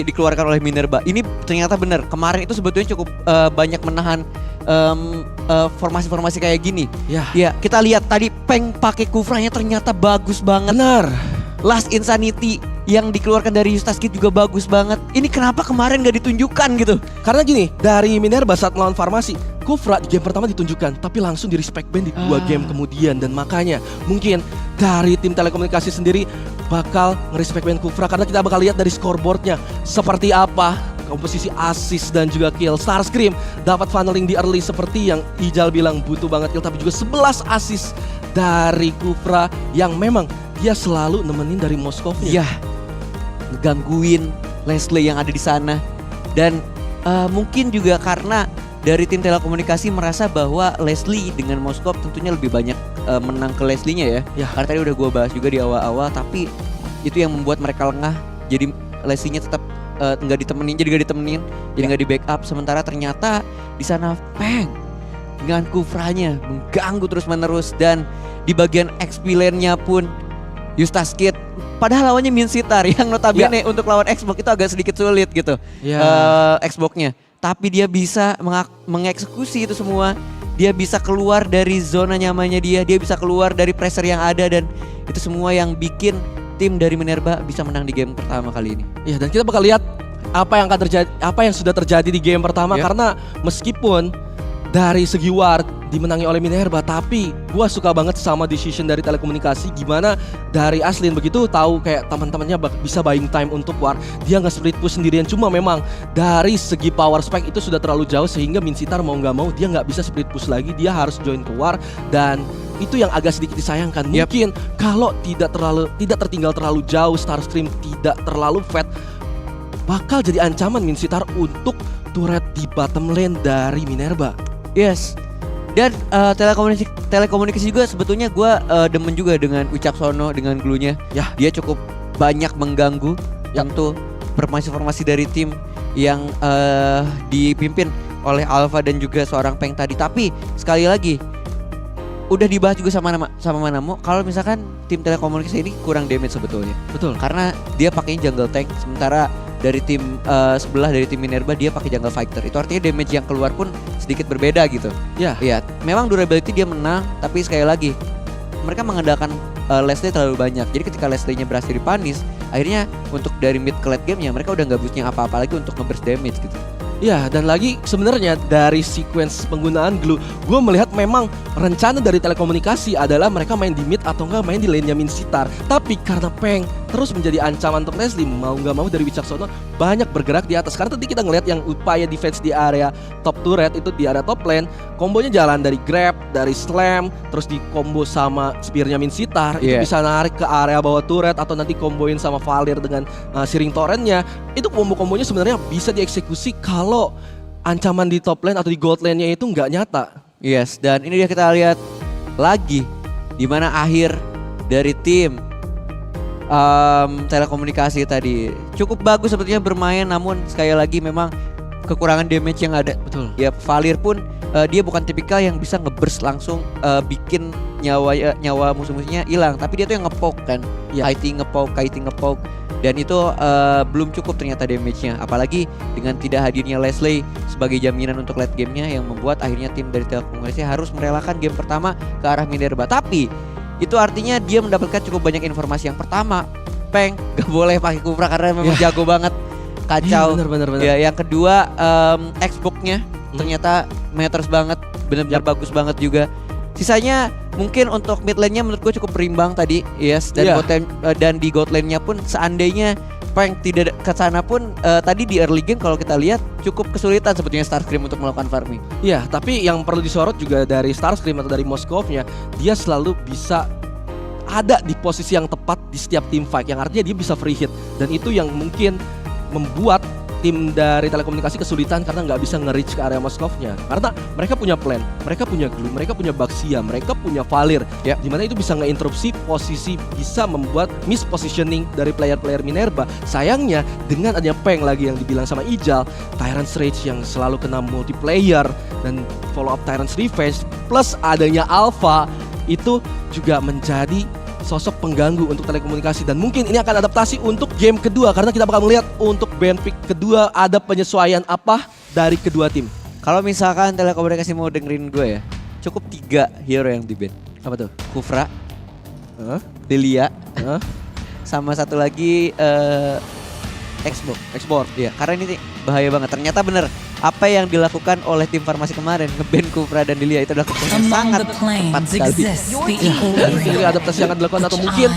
dikeluarkan oleh Minerva. Ini ternyata benar. Kemarin itu sebetulnya cukup banyak menahan formasi-formasi kayak gini. Ya, kita lihat tadi Peng pakai kufranya ternyata bagus banget. Benar. Last Insanity yang dikeluarkan dari Eustace Kid juga bagus banget. Ini kenapa kemarin gak ditunjukkan gitu? Karena gini, dari Minerva saat melawan farmasi, Kufra di game pertama ditunjukkan, tapi langsung di respect ban di 2 game kemudian. Dan makanya mungkin dari tim telekomunikasi sendiri bakal nge-respect ban Kufra, karena kita bakal lihat dari scoreboardnya seperti apa komposisi assist dan juga kill. Starscream dapat funneling di early seperti yang Ijal bilang, butuh banget kill, tapi juga 11 assist dari Kufra yang memang dia selalu nemenin dari Moskovnya. Iya, ngegangguin Leslie yang ada di sana. Dan mungkin juga karena dari tim telekomunikasi merasa bahwa Leslie dengan Moskov tentunya lebih banyak menang ke Leslie-nya ya. Ya. Karena tadi udah gue bahas juga di awal-awal, tapi itu yang membuat mereka lengah. Jadi Leslie-nya tetap nggak ditemenin, jadi nggak di backup. Sementara ternyata di sana Peng dengan Kufranya mengganggu terus-menerus, dan di bagian XP lane-nya pun Eustace Kid, padahal lawannya Min Sitar yang notabene untuk lawan Xbox itu agak sedikit sulit gitu. Xbox-nya. Tapi dia bisa mengeksekusi itu semua. Dia bisa keluar dari zona nyamannya dia bisa keluar dari pressure yang ada, dan itu semua yang bikin tim dari Minerva bisa menang di game pertama kali ini. Ya, dan kita bakal lihat apa yang akan terjadi, apa yang sudah terjadi di game pertama, karena meskipun dari segi war dimenangi oleh Minerva, tapi gua suka banget sama decision dari telekomunikasi, gimana dari Aslin begitu tahu kayak teman-temannya bisa buying time untuk war, dia nggak split push sendirian. Cuma memang dari segi power spike itu sudah terlalu jauh, sehingga Min Sitar mau nggak mau dia nggak bisa split push lagi, dia harus join ke war, dan itu yang agak sedikit disayangkan. Mungkin kalau tidak tertinggal terlalu jauh, Starscream tidak terlalu fat, bakal jadi ancaman Min Sitar untuk turret di bottom lane dari Minerva. Yes. Dan telekomunikasi juga sebetulnya gue demen juga dengan Wicaksono dengan glue-nya. Ya, dia cukup banyak mengganggu tentu formasi dari tim yang dipimpin oleh Alpha dan juga seorang Peng tadi. Tapi sekali lagi udah dibahas juga sama Manamo, kalau misalkan tim telekomunikasi ini kurang damage sebetulnya. Betul. Karena dia pakai jungle tank, sementara dari tim sebelah dari tim Minerva dia pakai jungle fighter. Itu artinya damage yang keluar pun sedikit berbeda gitu. Ya. Iya, memang durability dia menang, tapi sekali lagi mereka mengandalkan Leslie terlalu banyak. Jadi ketika Leslie-nya berhasil dipanis, akhirnya untuk dari mid ke late game-nya mereka udah nggak butuhnya apa-apa lagi untuk nge-burst damage gitu. Ya, dan lagi sebenarnya dari sequence penggunaan glue, gue melihat memang rencana dari telekomunikasi adalah mereka main di mid atau enggak main di lane-nya Min Sitar. Tapi karena Peng terus menjadi ancaman untuk Leslie, mau nggak mau dari Wicaksono banyak bergerak di atas. Karena tadi kita ngelihat yang upaya defense di area top turret itu di area top lane, kombonya jalan dari grab, dari slam, terus di combo sama spear-nya Min Sitar, itu bisa narik ke area bawah turret, atau nanti komboin sama Valir dengan Searing Torrent-nya. Itu kombo-kombonya sebenarnya bisa dieksekusi kalau ancaman di top lane atau di gold lane-nya itu nggak nyata. Yes, dan ini dia kita lihat lagi di mana akhir dari tim telekomunikasi tadi. Cukup bagus sebetulnya bermain, namun sekali lagi memang kekurangan damage yang ada. Betul. Ya, Valir pun dia bukan tipikal yang bisa nge-burst langsung bikin nyawa musuh-musuhnya hilang, tapi dia tuh yang nge-poke kan. Kiting nge-poke. Dan itu belum cukup ternyata damage-nya. Apalagi dengan tidak hadirnya Leslie sebagai jaminan untuk late game-nya, yang membuat akhirnya tim dari telekomunikasi harus merelakan game pertama ke arah Minerva. Tapi itu artinya dia mendapatkan cukup banyak informasi. Yang pertama, Peng gak boleh pakai Kufra karena memang jago banget. Kacau. Bener. Ya, yang kedua Xbox-nya ternyata matters banget. Benar-benar bagus banget juga. Sisanya mungkin untuk mid lane-nya menurut gue cukup berimbang tadi, yes. Dan dan di gold lane-nya pun seandainya Peng tidak ke sana pun tadi di early game kalau kita lihat cukup kesulitan sebetulnya Starscream untuk melakukan farming. Iya, tapi yang perlu disorot juga dari Starscream atau dari Moskovnya, dia selalu bisa ada di posisi yang tepat di setiap team fight, yang artinya dia bisa free hit, dan itu yang mungkin membuat tim dari telekomunikasi kesulitan karena nggak bisa nge-reach ke area Moskovnya. Karena mereka punya plan, mereka punya glue, mereka punya Baxia, mereka punya Valir, dimana itu bisa nge-interupsi posisi, bisa membuat mispositioning dari player-player Minerva. Sayangnya dengan adanya Peng lagi yang dibilang sama Ijal, Tyrant's Rage yang selalu kena multiplayer dan follow up Tyrant's Revenge, plus adanya Alpha, itu juga menjadi sosok pengganggu untuk telekomunikasi. Dan mungkin ini akan adaptasi untuk game kedua, karena kita bakal melihat untuk band pick kedua ada penyesuaian apa dari kedua tim. Kalau misalkan telekomunikasi mau dengerin gue ya, cukup 3 hero yang di ban. Apa tuh? Kufra, Lilia, sama satu lagi Xbox. Ya, karena ini bahaya banget. Ternyata bener apa yang dilakukan oleh tim farmasi kemarin nge-ban Kufra dan Lilia itu adalah keputusan yang Among sangat the tepat planes sekali. exists the Ini adaptasi yang akan dilakukan atau mungkin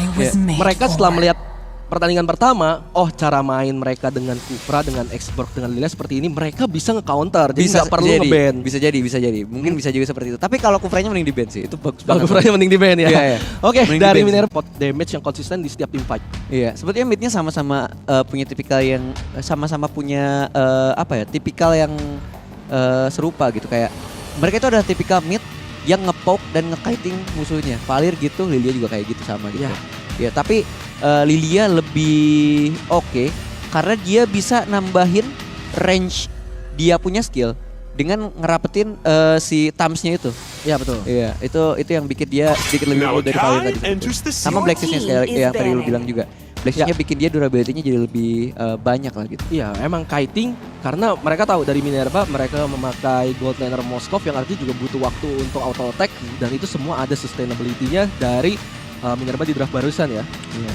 mereka setelah melihat pertandingan pertama, cara main mereka dengan Kufra, dengan Xborg, dengan Lilia seperti ini, mereka bisa nge-counter, jadi nggak perlu nge-ban. Bisa jadi. Mungkin bisa juga seperti itu. Tapi kalau Kufranya mending di-ban sih. Itu bagus banget. Kufranya mending di-ban ya. Iya. Oke, Mending dari di-ban sih. Minerva pot damage yang konsisten di setiap team fight. Iya, sebetulnya midnya sama-sama punya tipikal yang sama-sama punya tipikal yang serupa gitu, kayak mereka itu adalah tipikal mid yang nge-poke dan nge-kiting musuhnya. Valir gitu, Lilia juga kayak gitu sama gitu. Ya, tapi Lilia lebih oke karena dia bisa nambahin range dia punya skill dengan ngerapetin si thumbs-nya itu. Iya betul. Iya, itu yang bikin dia sedikit lebih unggul dari Valir tadi. Sama Black Sage-nya yang tadi lu bilang juga. Black Sage-nya bikin dia durability-nya jadi lebih banyak lah gitu. Iya, emang kiting karena mereka tahu dari Minerva mereka memakai Gold Laner Moskov yang artinya juga butuh waktu untuk auto attack dan itu semua ada sustainability-nya dari Minerva di draft barusan ya.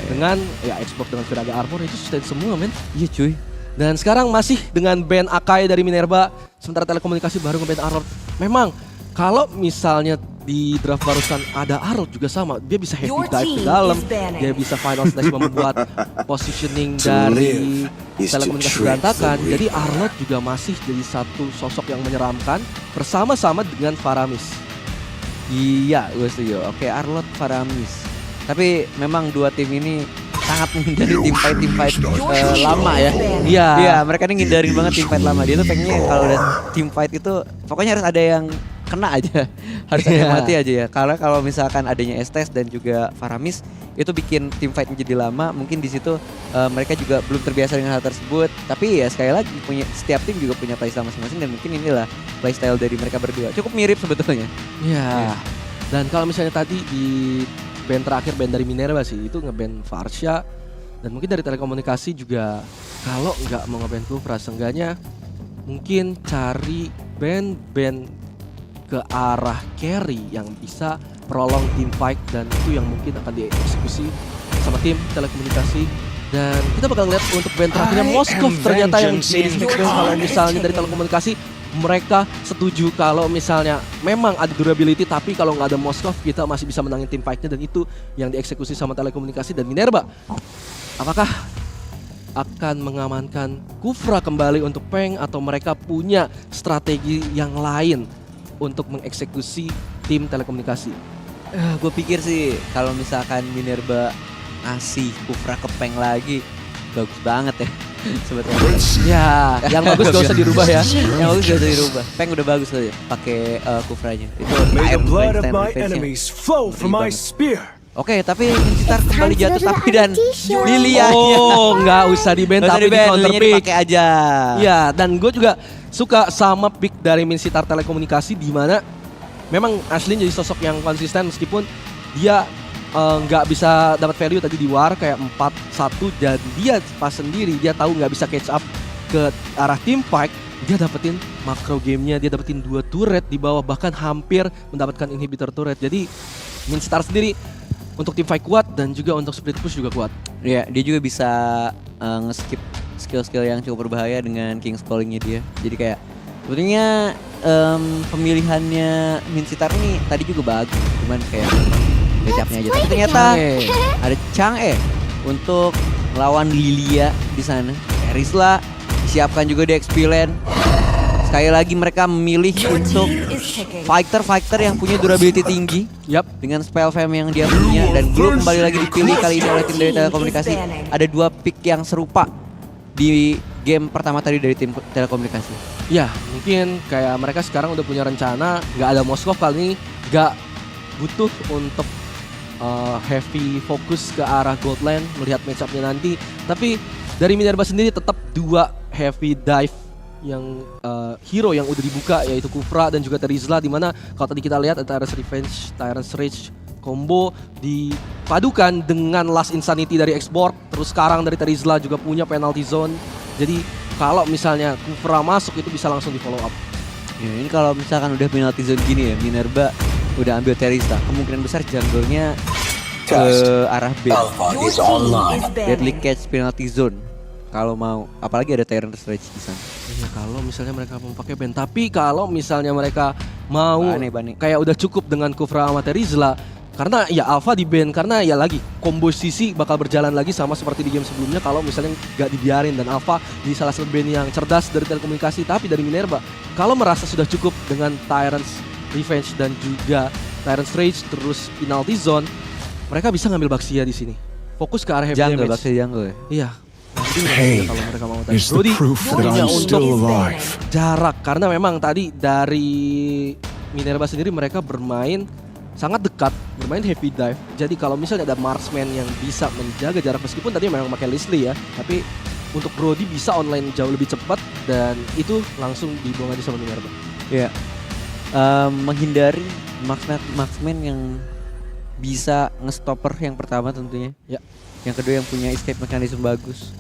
Dengan Xbox dengan Viraga Armor itu sustain semua men. Iya cuy. Dan sekarang masih dengan ban Akai dari Minerva, sementara telekomunikasi baru nge-ban Arlord. Memang kalau misalnya di draft barusan ada Arlord juga sama, dia bisa heavy dive ke dalam, dia bisa final slash membuat positioning dari telekomunikasi berantakan. Jadi Arlord juga masih jadi satu sosok yang menyeramkan bersama-sama dengan Faramis. Iya, gue setuju. Oke, Arlord, Faramis. Tapi memang dua tim ini sangat menghindari tim fight lama ya. Iya, mereka ini ngindarin banget tim fight lama. Dia tuh pengennya kalau udah tim fight itu pokoknya harus ada yang kena aja. Harus ada yang mati aja ya. Karena kalau misalkan adanya Estes dan juga Faramis itu bikin tim fight menjadi lama. Mungkin di situ mereka juga belum terbiasa dengan hal tersebut. Tapi ya sekali lagi setiap tim juga punya playstyle masing-masing dan mungkin inilah playstyle dari mereka berdua. Cukup mirip sebetulnya. Iya. Dan kalau misalnya tadi di band terakhir, band dari Minerva sih, itu nge-ban Varsha. Dan mungkin dari telekomunikasi juga kalau nggak mau nge-ban Kufra, seenggaknya mungkin cari band-band ke arah carry yang bisa prolong team fight dan itu yang mungkin akan dieksekusi sama tim telekomunikasi. Dan kita bakal lihat untuk band terakhirnya Moskov ternyata yang jadi speedband. Kalau misalnya dari telekomunikasi mereka setuju kalau misalnya memang ada durability tapi kalau nggak ada Moskov kita masih bisa menangin tim fightnya dan itu yang dieksekusi sama telekomunikasi dan Minerva. Apakah akan mengamankan Kufra kembali untuk Peng atau mereka punya strategi yang lain untuk mengeksekusi tim telekomunikasi? Gue pikir sih kalau misalkan Minerva ngasih Kufra ke Peng lagi bagus banget ya sebetulnya. Ya, yang bagus gak usah dirubah ya. Yang bagus gak usah dirubah. Peng udah bagus tuh ya pakai Kufranya. Itu May the time blood of time my revenge-nya. enemies flow from my spear. Oke, tapi Mincitar kembali jatuh tapi dan Lilia. Oh, nggak usah di-ban tapi di counter pick. Dipakai aja. Iya, dan gue juga suka sama pick dari Mincitar Telekomunikasi di mana memang Ashlyn jadi sosok yang konsisten meskipun dia nggak bisa dapat value tadi di war kayak 4-1 dan dia pas sendiri dia tahu nggak bisa catch up ke arah team fight, dia dapetin macro gamenya, dia dapetin 2 turret di bawah bahkan hampir mendapatkan inhibitor turret. Jadi Minstar sendiri untuk team fight kuat dan juga untuk split push juga kuat. Iya, dia juga bisa nge-skip skill-skill yang cukup berbahaya dengan King's Calling-nya dia. Jadi kayak sebetulnya pemilihannya Mincitar ini tadi juga bagus, cuman kayak kecapnya aja. Tapi ternyata ada Chang'e untuk melawan Lilia di sana. Erisla siapkan juga di XP Lane. Sekali lagi mereka memilih untuk fighter yang punya durability tinggi. Yap. Dengan spell fam yang dia punya dan Glow kembali lagi dipilih kali ini oleh tim dari telekomunikasi. Ada 2 pick yang serupa di game pertama tadi dari tim telekomunikasi. Ya, mungkin kayak mereka sekarang udah punya rencana, nggak ada Moskov kali ini, nggak butuh untuk heavy fokus ke arah Goldland melihat match-up-nya nanti. Tapi dari Minerva sendiri tetap 2 heavy dive yang hero yang udah dibuka yaitu Kufra dan juga Terizla, di mana kalau tadi kita lihat ada Tyrant's Revenge, Tyrant's Rage combo dipadukan dengan Last Insanity dari Xborg, terus sekarang dari Terizla juga punya penalty zone. Jadi kalau misalnya Kufra masuk itu bisa langsung di follow up. Ya, ini kalau misalkan udah penalty zone gini ya, Minerva udah ambil Terizla, kemungkinan besar jungle-nya ke arah B. Deadly Catch penalty zone. kalau mau, apalagi ada Tyrant Stretch di sana. Iya, kalau misalnya mereka mau pakai band, tapi kalau misalnya mereka mau Bane. kayak udah cukup dengan Kufra sama Terizla, karena ya Alpha di band, karena ya lagi komposisi bakal berjalan lagi sama seperti di game sebelumnya kalau misalnya gak dibiarin, dan Alpha di salah satu band yang cerdas dari telekomunikasi. Tapi dari Minerva, kalau merasa sudah cukup dengan Tyrant's Revenge dan juga Tyrant's Rage terus Penalty Zone, mereka bisa ngambil Baxia di sini. Fokus ke arah heavy Jungle, damage. Baxia jungle ya. Iya. Nanti Pain kalau mereka mau tadi. is the Brody proof that punya I'm untuk still alive. jarak, karena memang tadi dari Minerva sendiri mereka bermain sangat dekat, bermain heavy dive. Jadi kalau misalnya ada marksman yang bisa menjaga jarak, meskipun tadi memang pakai Leslie ya, tapi untuk Brody bisa online jauh lebih cepat dan itu langsung dibuang aja sama Minerva. Iya. Menghindari marksman yang bisa ngestopper yang pertama tentunya. Ya. Yang kedua yang punya escape mechanism bagus.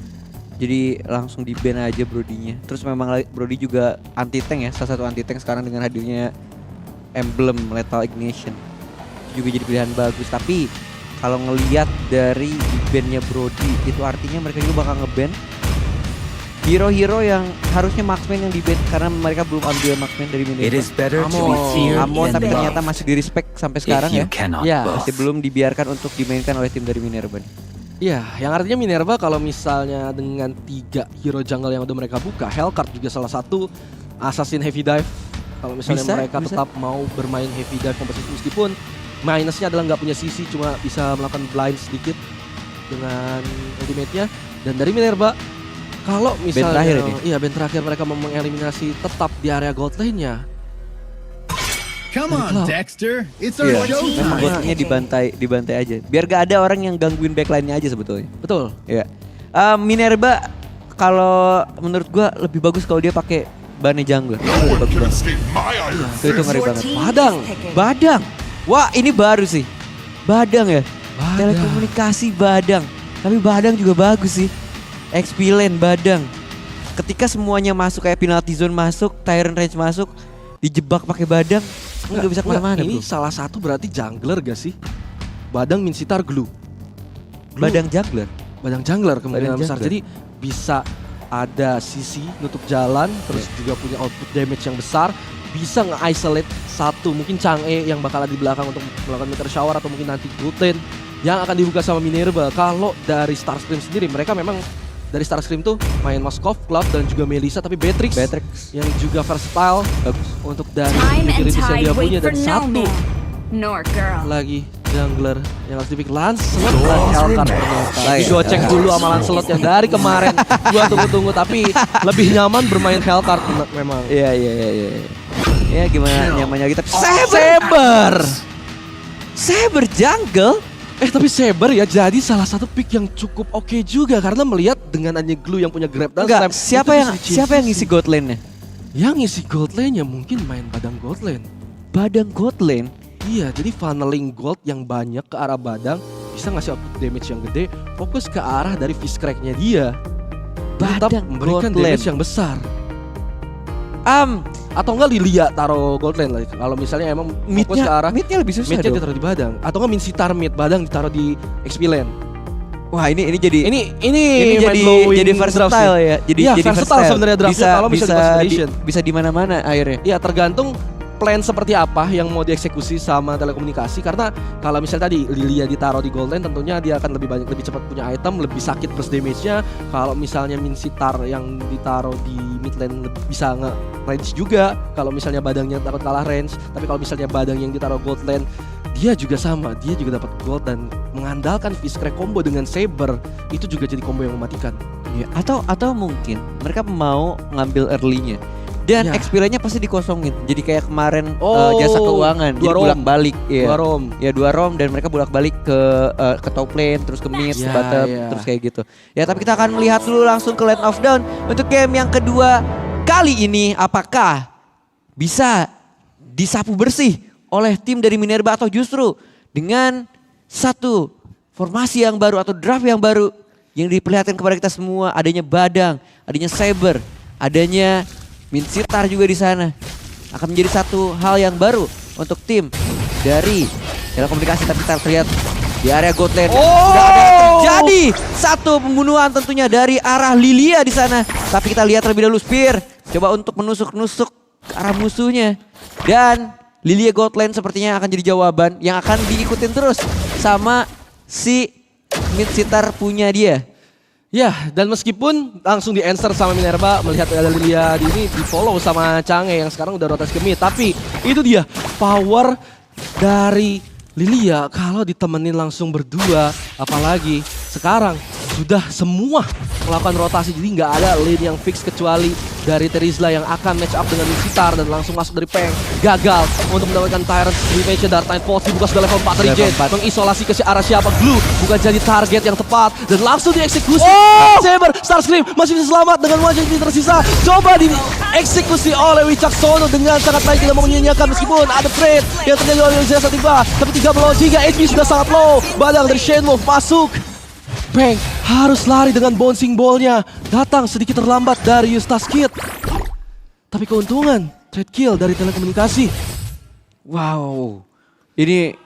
Jadi langsung di ban aja Brody-nya. Terus memang Brody juga anti tank ya, salah satu anti tank sekarang dengan hadirnya emblem Lethal Ignition. Itu juga jadi pilihan bagus. Tapi kalau ngelihat dari ban-nya Brody, itu artinya mereka juga bakal nge-ban hero-hero yang harusnya marksman yang di-ban karena mereka belum ambil marksman dari Minerva. It is better to be Amon. feared Amon than tapi loved. ternyata masih di respect sampai sekarang If you ya. cannot Ya, both. Masih belum dibiarkan untuk dimainkan oleh tim dari Minerva nih. Iya, yang artinya Minerva kalau misalnya dengan 3 hero jungle yang udah mereka buka, Hellcard juga salah satu, Assassin Heavy Dive. Kalau misalnya Bisa, mereka bisa. tetap mau bermain Heavy Dive komposisi, meskipun minusnya adalah nggak punya CC, cuma bisa melakukan blind sedikit dengan ultimate-nya. Dan dari Minerva, kalau misalnya terakhir ini. iya band terakhir mereka mau mengeliminasi tetap di area gold lane-nya. Come on, Dexter. It's our Iya, show memang time. botnya dibantai aja. Biar gak ada orang yang gangguin backline-nya aja sebetulnya. Betul. Iya. Minerva kalau menurut gua lebih bagus kalau dia pakai Bane jungler. Itu ngeri banget. Badang. Wah, ini baru sih. Badang ya. Badang. Telekomunikasi Badang. Tapi Badang juga bagus sih. XP lane Badang. Ketika semuanya masuk kayak penalty zone masuk, Tyrant Range masuk, dijebak pakai Badang, nggak bisa kemana-mana. Ini Bro. salah satu berarti jungler gak sih? Badang Minsitar Glue. Badang jungler. Badang jungler kemungkinan Badang besar. jungler. Jadi bisa ada sisi nutup jalan, terus juga punya output damage yang besar, bisa nge-isolate satu mungkin Chang'e yang bakal ada di belakang untuk melakukan meteor shower, atau mungkin nanti Gluten yang akan dibuka sama Minerva. Kalau dari Starscream sendiri, mereka memang dari Starscream tuh main Moskov, Cloud dan juga Melissa, tapi Beatrix yang juga versatile untuk dari Time and utilities yang tide dia punya. wait for Dan no satu man, nor girl. lagi jungler yang harus dipikir Lancelot dan Hellcard ternyata. Baik. Gua cek dulu sama Lancelot yang dari kemarin gua tunggu-tunggu, tapi lebih nyaman bermain Hellcard memang. Iya. Ya gimana nyamannya kita. Saber jungle. Tapi Saber ya jadi salah satu pick yang cukup oke juga, karena melihat dengan adanya Glue yang punya grab dan Enggak, slam, siapa yang ngisi gold lane-nya? Yang ngisi gold lane-nya mungkin main Badang gold lane. Badang gold lane. Iya, jadi funneling gold yang banyak ke arah Badang bisa ngasih output damage yang gede, fokus ke arah dari Fist Crack-nya dia. Tetap Badang memberikan gold damage lane. yang besar. Atau enggak Lilia taruh gold lane lah. Kalau misalnya emang fokus ke arah midnya lebih susah mid-nya dong. ditaruh di Badang, atau enggak Minsitar mid, Badang ditaruh di XP lane. Wah ini jadi Ini jadi versatile ya. Jadi Iya, jadi versatile sebenarnya draftnya kalau misalnya di Constellation. bisa di mana-mana akhirnya. Iya, tergantung plan seperti apa yang mau dieksekusi sama telekomunikasi, karena kalau misalnya tadi Lilia ditaruh di gold lane, tentunya dia akan lebih cepat punya item, lebih sakit plus damage-nya. Kalau misalnya Minsitar yang ditaruh di mid lane bisa nge-range juga kalau misalnya Badangnya takut kalah range. Tapi kalau misalnya Badang yang ditaruh gold lane, dia juga sama, dia juga dapat gold, dan mengandalkan Fist Crack combo dengan Saber itu juga jadi combo yang mematikan. Ya, atau mungkin mereka mau ngambil early-nya. Dan Ya. XP-nya pasti dikosongin. Jadi kayak kemarin Oh, jasa keuangan, dua jadi rom. bolak-balik. Dua rom. Ya 2 rom dan mereka bolak-balik ke top lane, terus ke mid, ke Ya, bottom, ya. terus kayak gitu. Ya tapi kita akan melihat dulu langsung ke Land of Dawn untuk game yang kedua kali ini, apakah bisa disapu bersih oleh tim dari Minerva atau justru dengan satu formasi yang baru atau draft yang baru yang diperlihatkan kepada kita semua, adanya Badang, adanya Saber, adanya Minsitar juga di sana, akan menjadi satu hal yang baru untuk tim dari telekomunikasi. Tapi kita lihat di area gold lane sudah ada Jadi satu pembunuhan tentunya dari arah Lilia di sana. Tapi kita lihat terlebih dahulu Spear coba untuk menusuk-nusuk ke arah musuhnya. Dan Lilia Godland sepertinya akan jadi jawaban yang akan diikutin terus sama si Midseeker punya dia. Ya, dan meskipun langsung di-answer sama Minerva melihat ada Lilia di ini di-follow sama Chang'e yang sekarang udah rotasi ke mid. Tapi itu dia power dari Lilia kalau ditemenin langsung berdua. Apalagi sekarang sudah semua melakukan rotasi. Jadi nggak ada lane yang fix kecuali dari Terizla yang akan match up dengan Midseeker dan langsung masuk dari Peng. Gagal untuk mendapatkan Tyrant Revenge. Dark Knight Pulse dibuka sudah level 4 dari Jade. Mengisolasi ke arah siapa? Glue bukan jadi target yang tepat dan langsung dieksekusi. Saber, Starscream masih bisa selamat dengan wajah ini tersisa. Coba dieksekusi oleh Wicaksono dengan sangat baik, tidak mau menyanyiakan meskipun ada trade yang terjadi oleh Zesa tiba. Tapi 3 blow 3 HP sudah sangat low. Badang dari Shenmue masuk. Peng harus lari dengan bouncing ball-nya. Datang sedikit terlambat dari Eustace Kid. Tapi keuntungan trade kill dari telekomunikasi. Wow, ini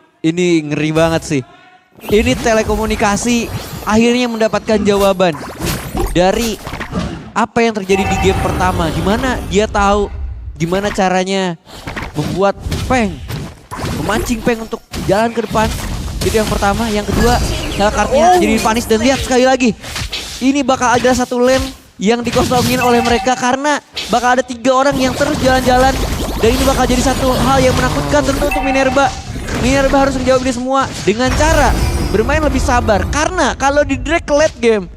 ngeri banget sih. Ini telekomunikasi akhirnya mendapatkan jawaban dari apa yang terjadi di game pertama. Dimana dia tahu gimana caranya membuat Peng, memancing Peng untuk jalan ke depan. Itu yang pertama. Yang kedua, Hellcard-nya jadi panis. Dan lihat sekali lagi, ini bakal ada satu lane yang dikosongin oleh mereka karena bakal ada 3 orang yang terus jalan-jalan. Dan ini bakal jadi satu hal yang menakutkan tentu untuk Minerva. Minerva harus menjawab ini semua dengan cara bermain lebih sabar. Karena kalau di drag ke late game,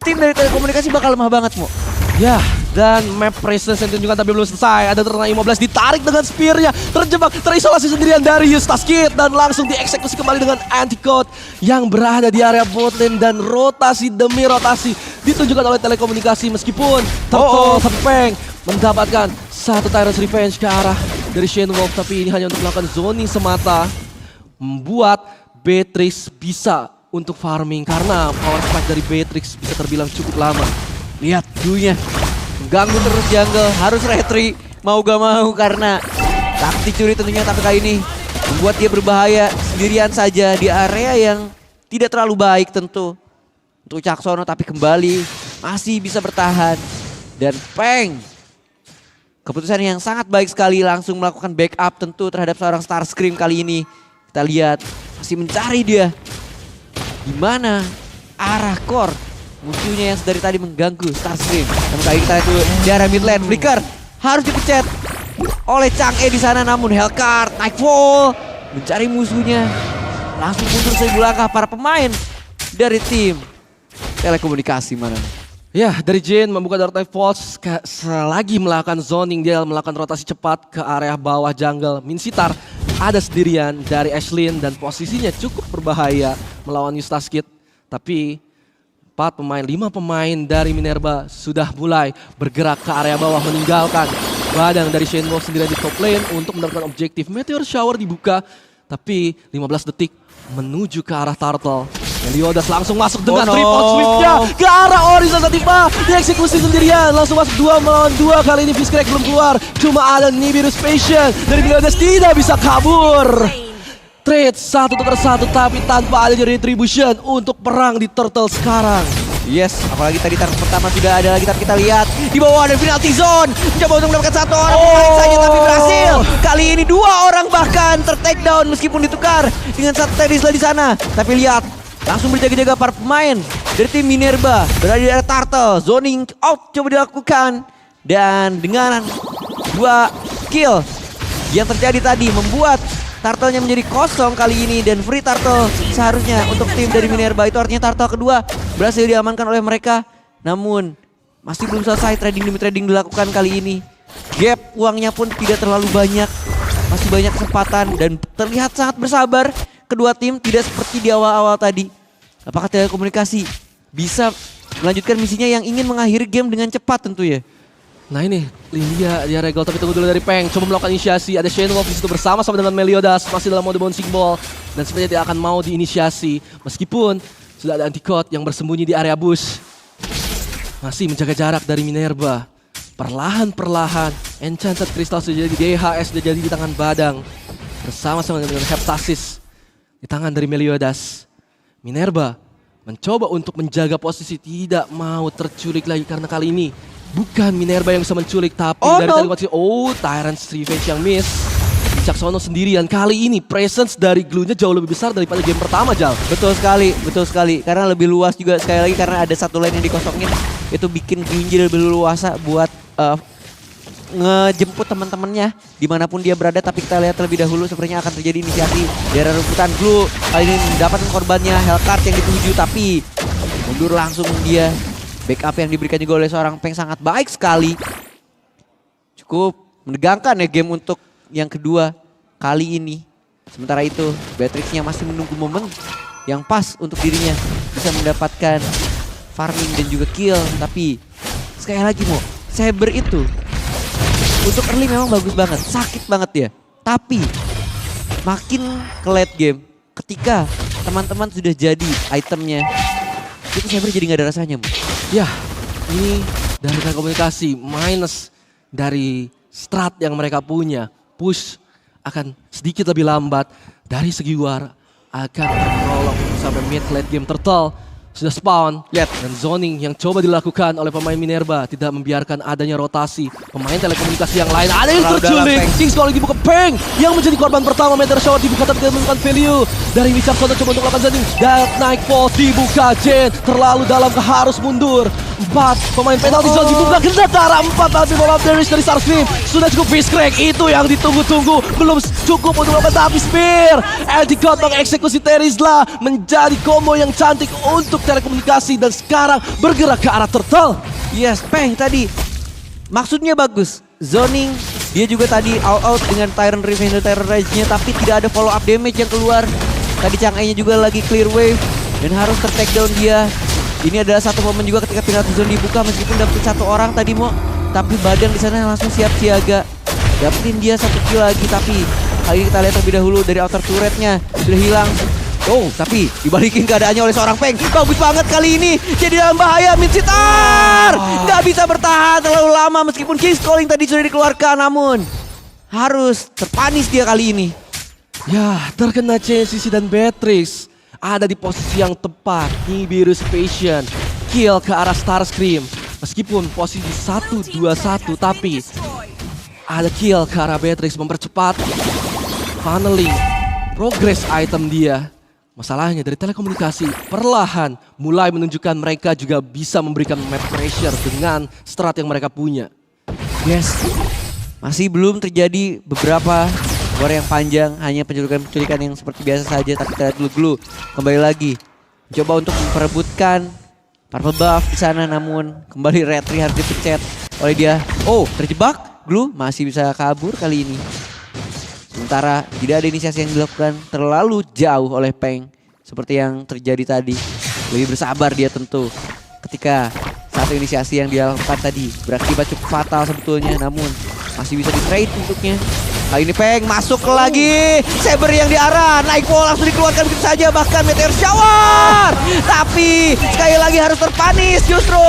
tim dari telekomunikasi bakal lemah banget, Mo. Ya, dan map presence yang ditunjukkan tapi belum selesai. Ada Terna 15 ditarik dengan spear-nya. Terjebak, terisolasi sendirian dari Eustace Kid. Dan langsung dieksekusi kembali dengan Anti-Code yang berada di area bot lane. Dan rotasi demi rotasi ditunjukkan oleh telekomunikasi. Meskipun Turtle tapi Peng mendapatkan satu Tyrant's Revenge ke arah dari Shane Wolf. Tapi ini hanya untuk melakukan zoning semata. Membuat Beatrix bisa untuk farming. Karena power spike dari Beatrix bisa terbilang cukup lama. Lihat dulunya mengganggu terus jungle, harus retry mau gak mau karena taktik curi tentunya. Tapi kali ini membuat dia berbahaya sendirian saja di area yang tidak terlalu baik tentu untuk Caksono. Tapi kembali masih bisa bertahan. Dan Peng, keputusan yang sangat baik sekali, langsung melakukan backup tentu terhadap seorang Starscream kali ini. Kita lihat masih mencari dia di mana arah core musuhnya yang dari tadi mengganggu Starscream. Dan kali kita lihat dulu di area mid lane. Flicker harus dipencet oleh Chang'e di sana. Namun Hellcard, Nightfall mencari musuhnya. Langsung mundur 1000 langkah para pemain dari tim telekomunikasi mana. Ya, dari Jane membuka Dark Knight Falls selagi melakukan zoning, dia melakukan rotasi cepat ke area bawah jungle. Midseeker ada sendirian dari Ashlyn dan posisinya cukup berbahaya melawan Eustace Kid. Tapi 5 pemain dari Minerva sudah mulai bergerak ke area bawah meninggalkan Badang dari Shane Wolf sendirian di top lane untuk mendapatkan objektif. Meteor Shower dibuka, tapi 15 detik menuju ke arah Turtle. Meliodas langsung masuk dengan triple sweep-nya ke arah Horizon tiba. Dieksekusi sendirian, langsung masuk 2 melawan 2. Kali ini Fizz Crack belum keluar. Cuma ada Nibiru's Passion dari Meliodas tidak bisa kabur. Trade 1 tukar 1 tapi tanpa ada retribution untuk perang di Turtle sekarang. Yes, apalagi tadi target pertama sudah ada lagi, tapi kita lihat di bawah ada penalty zone. Mencoba untuk mendapatkan 1 orang pemain saja tapi berhasil. Kali ini 2 orang bahkan ter-take down meskipun ditukar dengan satu Terizla di sana. Tapi lihat, langsung berjaga-jaga para pemain dari tim Minerva berada di area Turtle. Zoning out coba dilakukan dan dengan 2 kill yang terjadi tadi membuat Turtle-nya menjadi kosong kali ini. Dan free Turtle seharusnya untuk tim dari Minerva. Itu artinya Turtle kedua berhasil diamankan oleh mereka. Namun masih belum selesai trading demi trading dilakukan kali ini. Gap uangnya pun tidak terlalu banyak. Masih banyak kesempatan dan terlihat sangat bersabar. Kedua tim tidak seperti di awal-awal tadi. Apakah telekomunikasi bisa melanjutkan misinya yang ingin mengakhiri game dengan cepat tentu ya? Nah ini Lilia dia regal tapi tunggu dulu dari Peng. Coba melakukan inisiasi. Ada Shane Wolf di situ bersama-sama dengan Meliodas masih dalam mode bouncing ball dan sepertinya dia akan mau diinisiasi meskipun sudah ada Anti-Code yang bersembunyi di area bush. Masih menjaga jarak dari Minerva. Perlahan-perlahan Enchanted Crystal sudah jadi DHS sudah jadi di tangan Badang bersama-sama dengan Heptasis di tangan dari Meliodas. Minerva mencoba untuk menjaga posisi, tidak mau terculik lagi karena kali ini bukan Minerva yang bisa menculik tapi dari teleportasi. Tyrant's Revenge yang miss. Wicaksono sendirian kali ini presence dari glue-nya jauh lebih besar daripada game pertama, Jal. Betul sekali. Karena lebih luas juga sekali lagi karena ada satu lane yang dikosongin. Itu bikin glue jadi lebih luasa buat ngejemput teman-temannya dimanapun dia berada. Tapi kita lihat terlebih dahulu sepertinya akan terjadi inisiasi dari rebutan glue. Kali ini mendapatkan korbannya Hellcard yang dituju tapi mundur langsung dia. Backup yang diberikan juga oleh seorang Peng sangat baik sekali. Cukup menegangkan ya game untuk yang kedua kali ini. Sementara itu Beatrix-nya masih menunggu momen yang pas untuk dirinya bisa mendapatkan farming dan juga kill. Tapi sekali lagi Saber itu untuk early memang bagus banget, sakit banget ya. Tapi makin ke late game ketika teman-teman sudah jadi itemnya, itu Saber jadi gak ada rasanya. Ya, ini dari komunikasi minus dari strat yang mereka punya. Push akan sedikit lebih lambat. Dari segi war akan terprolong sampai mid late game. Turtle sudah spawn. Dan zoning yang coba dilakukan oleh pemain Minerva tidak membiarkan adanya rotasi. Pemain telekomunikasi yang lain ada yang terculik. Kings kalau dibuka Peng yang menjadi korban pertama. Meteor Shower dibuka tapi tidak menemukan value. Dari Wicaksono coba untuk melakukan zoning. Dan naik pos dibuka Jen. Terlalu dalam harus mundur. 4 pemain penalti zone dibuka. Kena cara 4 tapi bola dari Starscream. Sudah cukup fish crack. Itu yang ditunggu-tunggu. Belum cukup untuk melakukan tapi spear. Anti-God mengeksekusi Terizla. Menjadi combo yang cantik untuk telekomunikasi dan sekarang bergerak ke arah Turtle. Yes, Peng tadi maksudnya bagus. Zoning dia juga tadi all out dengan Tyrant Revenge dan Tyrant Rage-nya tapi tidak ada follow up damage yang keluar. Tadi Chang'e-nya juga lagi clear wave dan harus ter-take down dia. Ini adalah satu momen juga ketika penalty zone dibuka meskipun dapet satu orang tadi tapi Badang di sana langsung siap siaga. Dapetin dia satu kill lagi tapi kali ini kita lihat terlebih dahulu dari outer turret-nya sudah hilang. Tapi dibalikin keadaannya oleh seorang Peng. Bagus banget kali ini. Jadi dalam bahaya Minsittar. Gak bisa bertahan terlalu lama meskipun King's Calling tadi sudah dikeluarkan. Namun harus terpanis dia kali ini. Ya, terkena CNCC dan Beatrix. Ada di posisi yang tepat. Nibiru's Passion. Kill ke arah Starscream. Meskipun posisi 1-2-1 tapi ada kill ke arah Beatrix mempercepat funneling progress item dia. Masalahnya dari telekomunikasi perlahan mulai menunjukkan mereka juga bisa memberikan map pressure dengan strat yang mereka punya. Yes, masih belum terjadi beberapa war yang panjang, hanya penculikan-penculikan yang seperti biasa saja. Tapi kita lihat dulu Glue kembali lagi coba untuk memperebutkan purple buff di sana, namun kembali Retri harus dipencet oleh dia. Terjebak, Glue masih bisa kabur kali ini. Sementara tidak ada inisiasi yang dilakukan terlalu jauh oleh Peng. Seperti yang terjadi tadi. Lebih bersabar dia tentu. Ketika satu inisiasi yang dia lakukan tadi berakibat cukup fatal sebetulnya. Namun masih bisa di-trade untuknya. Kali ini Peng masuk lagi. Saber yang diarah. Naik wall langsung dikeluarkan begitu saja. Bahkan Meteor Shower. Tapi sekali lagi harus terpanis justru.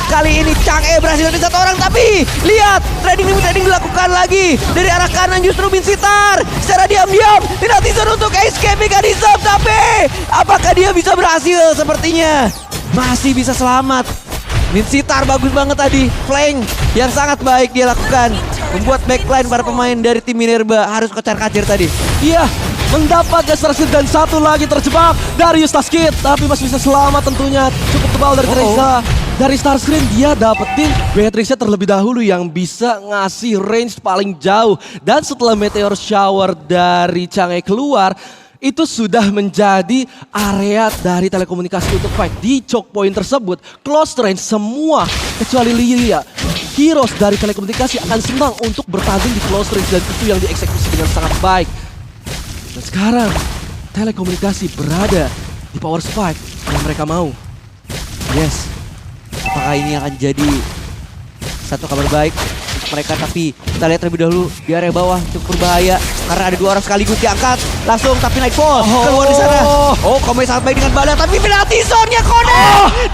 Kali ini Chang'e berhasil dari satu orang. Tapi lihat trading dilakukan lagi. Dari arah kanan justru Minsittar. Secara diam-diam. Tidak bisa untuk escape mechanism. Tapi apakah dia bisa berhasil? Sepertinya masih bisa selamat. Minsittar bagus banget tadi. Flank yang sangat baik dia lakukan. Membuat backline para pemain dari tim Minerva harus kocar-kacir tadi. Iya, mendapat Starscream dan satu lagi terjebak dari Staskid. Tapi masih bisa selamat tentunya. Cukup tebal dari Teresa. Dari Starscream dia dapetin Beatrix-nya terlebih dahulu yang bisa ngasih range paling jauh. Dan setelah Meteor Shower dari Chang'e keluar, itu sudah menjadi area dari telekomunikasi untuk fight. Di choke point tersebut, close range semua kecuali Lilia. Heroes dari telekomunikasi akan senang untuk bertanding di close range dan itu yang dieksekusi dengan sangat baik. Dan sekarang telekomunikasi berada di power spike yang mereka mau. Yes. Apakah ini akan jadi satu kabar baik mereka. Tapi kita lihat terlebih dahulu di area bawah cukup berbahaya karena ada 2 orang sekaligus diangkat langsung, tapi Nightfall keluar di sana. Oh, Kome sangat baik dengan Badang, tapi penalti zone-nya Kone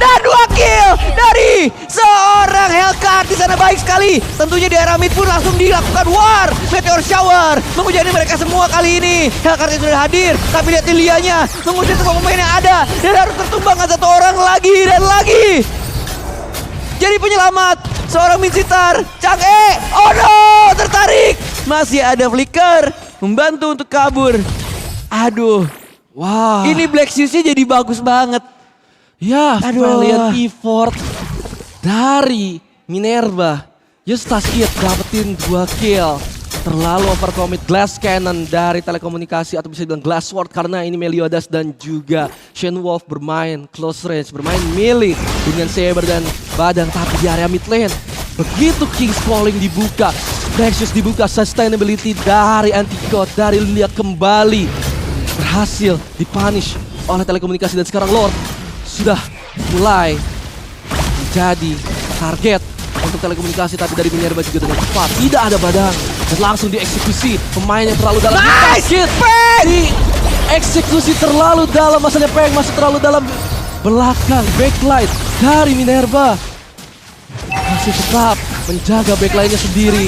dan 2 kill dari seorang Hellcat di sana, baik sekali. Tentunya di area mid pun langsung dilakukan war Meteor Shower menghujani mereka semua kali ini. Hellcat yang sudah hadir, tapi lihat Lilia-nya mengusir semua pemain yang ada dan harus tertumbangkan 1 orang lagi dan lagi. Jadi penyelamat seorang Minsitar, Chang'e. Oh no, tertarik. Masih ada Flicker membantu untuk kabur. Aduh, Wah. ini Black Shoes-nya jadi bagus banget. Ya, Aduh. valiant effort dari Minerva. Justas Kid dapetin 2 kill. Terlalu overcommit Glass Cannon dari telekomunikasi atau bisa dibilang Glass Sword karena ini Meliodas dan juga Shen Wolf bermain close range, bermain melee dengan Saber dan Badang, tapi di area mid lane. Begitu King's Calling dibuka, Precious dibuka, sustainability dari Anti-God, dari Lilia kembali berhasil dipunish oleh telekomunikasi dan sekarang Lord sudah mulai menjadi target untuk telekomunikasi, tapi dari Minerva juga dengan cepat. Tidak ada Badang dan langsung dieksekusi. Pemain yang terlalu dalam. Nice! Dieksekusi terlalu dalam, masanya Peng masuk terlalu dalam belakang backlight dari Minerva. Masih tetap menjaga backline-nya sendiri.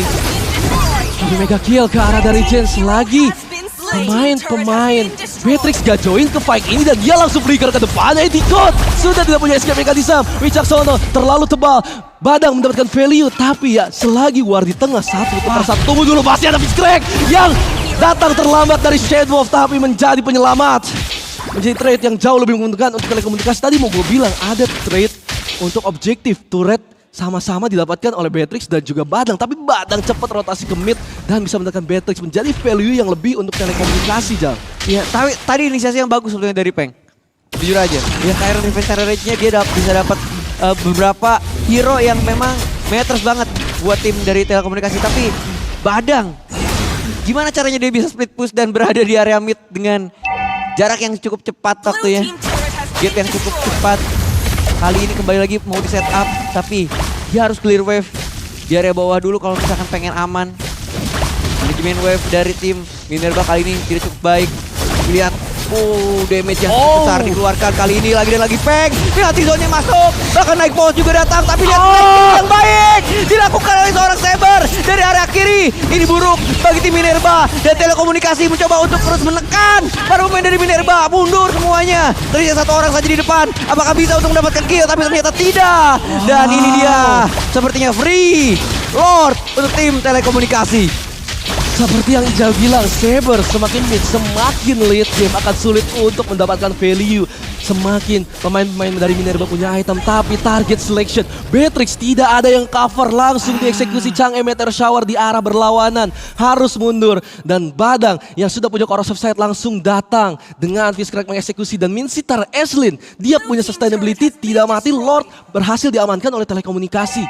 Jadi mega kill ke arah dari Jens lagi. Pemain Beatrix gak join ke fight ini dan dia langsung flicker ke depannya. Anti-God sudah tidak punya escape mechanism. Wicaksono terlalu tebal. Badang mendapatkan value, tapi ya selagi war di tengah 1-1. Tunggu dulu, pasti ada Fishcrack yang datang terlambat dari Shadewolf tapi menjadi penyelamat. Menjadi trade yang jauh lebih menguntungkan untuk telekomunikasi. Tadi mau gue bilang ada trade untuk objektif turret sama-sama didapatkan oleh Beatrix dan juga Badang, tapi Badang cepat rotasi ke mid dan bisa mendapatkan Beatrix menjadi value yang lebih untuk telekomunikasi, Jal. Ya, tapi tadi inisiasi yang bagus sebetulnya dari Peng. Jujur aja, ya Tyron Defense Range-nya dia bisa dapat beberapa hero yang memang matters banget buat tim dari telekomunikasi. Tapi Badang, gimana caranya dia bisa split push dan berada di area mid dengan jarak yang cukup cepat waktunya, gap yang cukup cepat. Kali ini kembali lagi mau di setup, tapi dia harus clear wave di area bawah dulu kalau misalkan pengen aman. Manajemen wave dari tim Minerva kali ini tidak cukup baik. Lihat, damage yang cukup besar dikeluarkan kali ini lagi dan lagi. Peng, penalti zone-nya masuk, bahkan naik pos juga datang, tapi lihat yang baik dilakukan oleh seorang Saber dari area kiri. Ini buruk bagi tim Minerva dan telekomunikasi mencoba untuk terus menekan para pemain dari Minerva. Mundur semuanya, terlihat 1 orang saja di depan. Apakah bisa untuk mendapatkan kill? Tapi ternyata tidak. Dan ini dia sepertinya free Lord untuk tim telekomunikasi. Seperti yang Ijal bilang, Saber semakin mid, semakin late game akan sulit untuk mendapatkan value. Semakin pemain-pemain dari Minerva punya item, tapi target selection Beatrix tidak ada yang cover, langsung dieksekusi. Chang'e Meteor Shower di arah berlawanan harus mundur, dan Badang yang sudah punya corrosive sight langsung datang dengan Fishcrack mengeksekusi. Dan Minsitar Ashlyn, dia punya sustainability, tidak mati. Lord berhasil diamankan oleh telekomunikasi.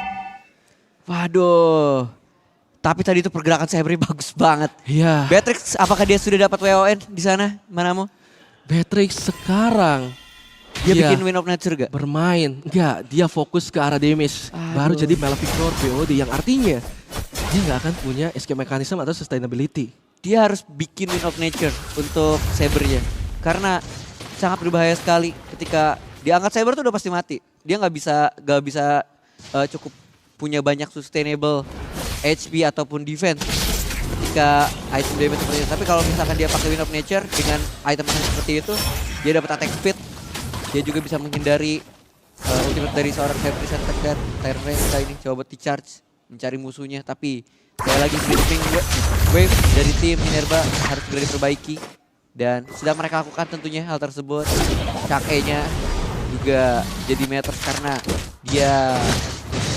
Waduh. Tapi tadi itu pergerakan Saber bagus banget. Iya. Beatrix, apakah dia sudah dapat WON di sana? Manamu? Beatrix sekarang Dia iya, bikin Win of Nature gak? bermain. Enggak, dia fokus ke arah damage. Baru jadi Maleficor BOD yang artinya dia nggak akan punya escape mechanism atau sustainability. Dia harus bikin Win of Nature untuk Sabernya. Karena sangat berbahaya sekali ketika diangkat Saber tuh udah pasti mati. Dia nggak bisa cukup punya banyak sustainable HP ataupun defense ketika item damage seperti itu. Tapi kalau misalkan dia pakai Win of Nature dengan item seperti itu, dia dapat attack speed. Dia juga bisa menghindari ultimate dari seorang Saber Attack dan Tyron Range kali ini. Coba buat di-charge, mencari musuhnya. Tapi sekali lagi flipping wave dari tim Minerva harus segera diperbaiki. Dan sedang mereka lakukan tentunya hal tersebut. Chang'e-nya juga jadi matters karena dia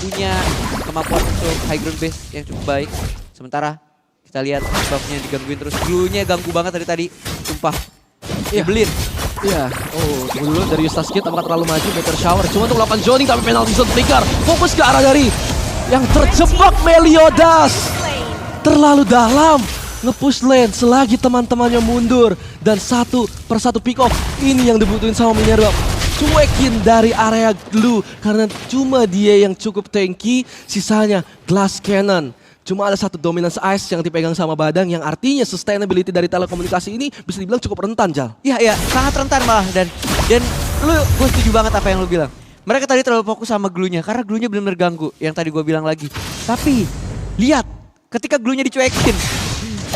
punya kemampuan untuk high ground base yang cukup baik. Sementara kita lihat buff-nya digangguin terus. Glue-nya ganggu banget dari tadi. Sumpah. Nyebelin. Iya. Oh, tunggu dulu dari Justas Kid apakah terlalu maju. Meteor Shower cuma untuk melakukan zoning, tapi penalti zone flicker. Fokus ke arah dari yang terjebak Meliodas. Terlalu dalam. Nge-push lane selagi teman-temannya mundur. Dan 1 per 1 pick off. Ini yang dibutuhin sama Minerva. Cuekin dari area glue karena cuma dia yang cukup tanky, sisanya glass cannon. Cuma ada satu dominance ice yang dipegang sama Badang yang artinya sustainability dari telekomunikasi ini bisa dibilang cukup rentan, Jal. Iya, sangat rentan malah dan gue setuju banget apa yang lu bilang. Mereka tadi terlalu fokus sama glue-nya karena glue-nya benar-benar ganggu yang tadi gue bilang lagi. Tapi lihat ketika glue-nya dicuekin,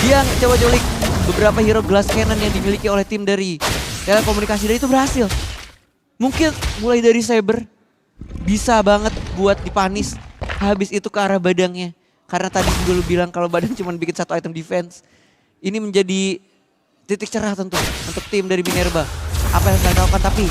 dia coba culik beberapa hero glass cannon yang dimiliki oleh tim dari telekomunikasi dan itu berhasil. Mungkin mulai dari Saber bisa banget buat dipanis. Habis itu ke arah Badangnya. Karena tadi juga lu bilang kalau Badang cuma bikin satu item defense. Ini menjadi titik cerah tentu untuk tim dari Minerva. Apa yang mereka lakukan tapi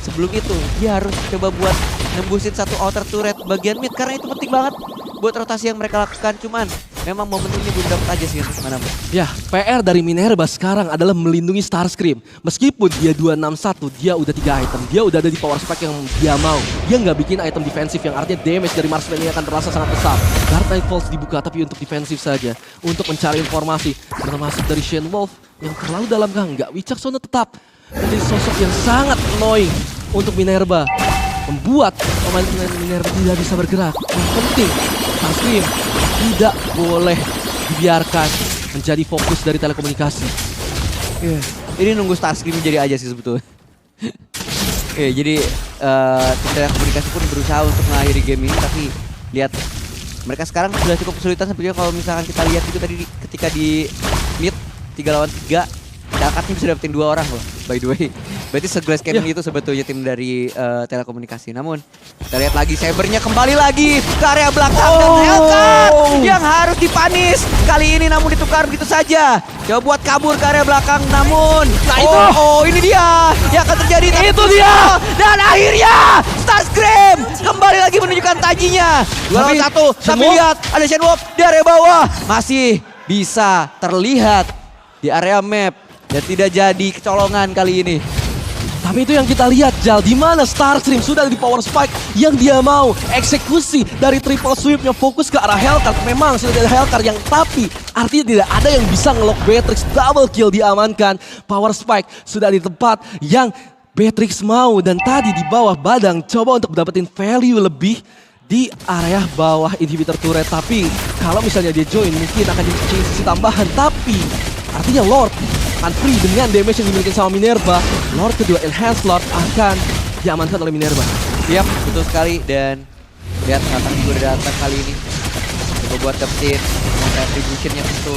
sebelum itu dia harus coba buat nembusin satu outer turret bagian mid. Karena itu penting banget buat rotasi yang mereka lakukan. Cuman memang momentumnya belum dapat aja sih untuk mana. Ya, PR dari Minerva sekarang adalah melindungi Starscream. Meskipun dia 261, dia udah 3 item. Dia udah ada di power spike yang dia mau. Dia nggak bikin item defensif yang artinya damage dari Marksman ini akan terasa sangat besar. Dark Knight Falls dibuka tapi untuk defensif saja. Untuk mencari informasi. Termasuk dari Shane Wolf yang terlalu dalam gang. Nggak, Wicaksono tetap menjadi sosok yang sangat annoying untuk Minerva. Membuat pemain Minerva tidak bisa bergerak. Yang penting, Starscream tidak boleh dibiarkan menjadi fokus dari telekomunikasi. Ini nunggu Starscream jadi aja sih sebetulnya. Jadi tim telekomunikasi pun berusaha untuk mengakhiri game ini. Tapi lihat mereka sekarang sudah cukup kesulitan sepertinya kalau misalkan kita lihat itu tadi ketika di mid 3 lawan 3. Dakatnya bisa dapetin 2 orang loh, by the way. Berarti se-glass cannon itu sebetulnya tim dari telekomunikasi. Namun kita lihat lagi Sabernya kembali lagi ke area belakang dan Hellcat yang harus dipanis. Kali ini namun ditukar begitu saja. Coba buat kabur ke area belakang namun ini dia yang akan terjadi. Itu dia. Dan akhirnya Starscream kembali lagi menunjukkan tajinya. 2 lawan 1. Tapi lihat ada Shane Wolf di area bawah. Masih bisa terlihat di area map. Dan tidak jadi kecolongan kali ini. Tapi itu yang kita lihat, Jal, di mana Starscream sudah di power spike yang dia mau eksekusi dari triple sweepnya fokus ke arah Hellcat. Memang sudah ada Hellcat yang tapi artinya tidak ada yang bisa ngelock Beatrix. Double kill diamankan. Power spike sudah di tempat yang Beatrix mau dan tadi di bawah Badang coba untuk dapetin value lebih di area bawah inhibitor turret. Tapi kalau misalnya dia join mungkin akan jadi sisi tambahan. Tapi artinya Lord akan free dengan damage yang dimiliki sama Minerva. Lord kedua Enhanced Lord akan diamankan oleh Minerva. Siap, betul sekali. Dan lihat Nathan juga udah datang kali ini. Coba buat dapetin retribution-nya tentu.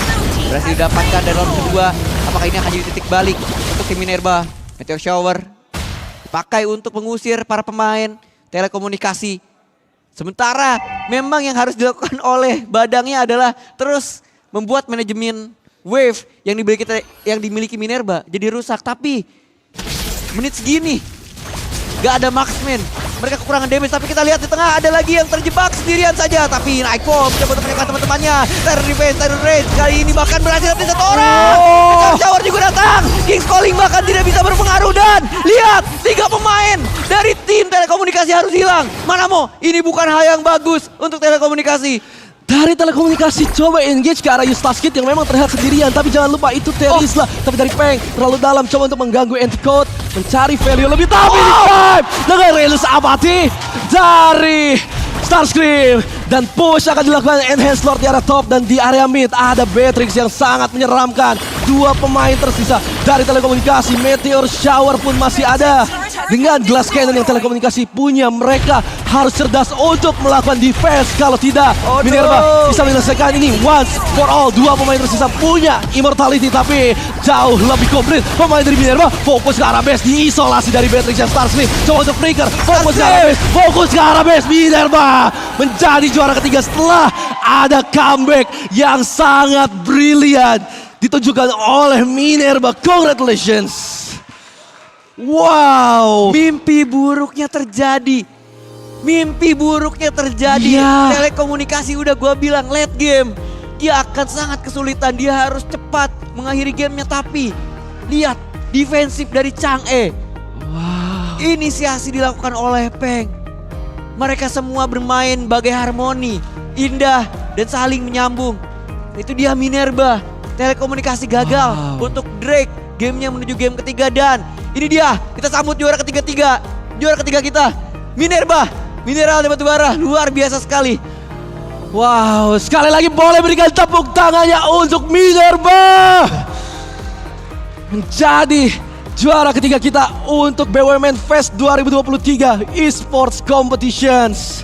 Berhasil didapatkan dari round kedua. Apakah ini akan jadi titik balik untuk tim Minerva? Meteor Shower dipakai untuk mengusir para pemain telekomunikasi. Sementara memang yang harus dilakukan oleh Badangnya adalah terus membuat manajemen wave yang dimiliki Minerva jadi rusak. Tapi menit segini gak ada marksman, mereka kekurangan damage. Tapi kita lihat di tengah ada lagi yang terjebak sendirian saja. Tapi Nightfall mencoba untuk menekan teman-temannya. Terror Defense, Terror Rage kali ini bahkan berhasil dapetin 1 orang. Meteor Shower juga datang. King's Calling bahkan tidak bisa berpengaruh. Dan lihat 3 pemain dari tim telekomunikasi harus hilang. Mana mau, ini bukan hal yang bagus untuk telekomunikasi. Dari telekomunikasi coba engage ke arah Eustace Kid yang memang terlihat sendirian. Tapi jangan lupa itu Terisla. Tapi dari Peng terlalu dalam coba untuk mengganggu anti-code. Mencari value lebih. Tapi di time dengan Relus Abati dari Starscream. Dan push akan dilakukan Enhanced Lord di area top. Dan di area mid ada Beatrix yang sangat menyeramkan. 2 pemain tersisa dari telekomunikasi. Meteor Shower pun masih ada. Dengan glass cannon yang telekomunikasi punya, mereka harus cerdas untuk melakukan defense. Kalau tidak, Minerva bisa menyelesaikan ini once for all. 2 pemain tersisa punya immortality, tapi jauh lebih komplit. Pemain dari Minerva fokus ke arah base, diisolasi dari Beatrix yang Starscream. Coba untuk Flicker, fokus ke arah base, fokus ke arah base. Minerva menjadi juara ketiga setelah ada comeback yang sangat brilian ditunjukkan oleh Minerva. Congratulations. Wow. Mimpi buruknya terjadi. Mimpi buruknya terjadi. Iya. Telekomunikasi udah gua bilang late game. Dia akan sangat kesulitan. Dia harus cepat mengakhiri gamenya. Tapi lihat defensif dari Chang'e. Wow. Inisiasi dilakukan oleh Peng. Mereka semua bermain bagai harmoni. Indah dan saling menyambung. Itu dia Minerva. Telekomunikasi gagal untuk Drake. Gamenya menuju game ketiga dan ini dia, kita sambut juara ketiga kita, Minerva, Mineral dan Batubara, luar biasa sekali. Wow, sekali lagi boleh berikan tepuk tangannya untuk Minerva. Menjadi juara ketiga kita untuk BUMN Fest 2023 Esports Competitions.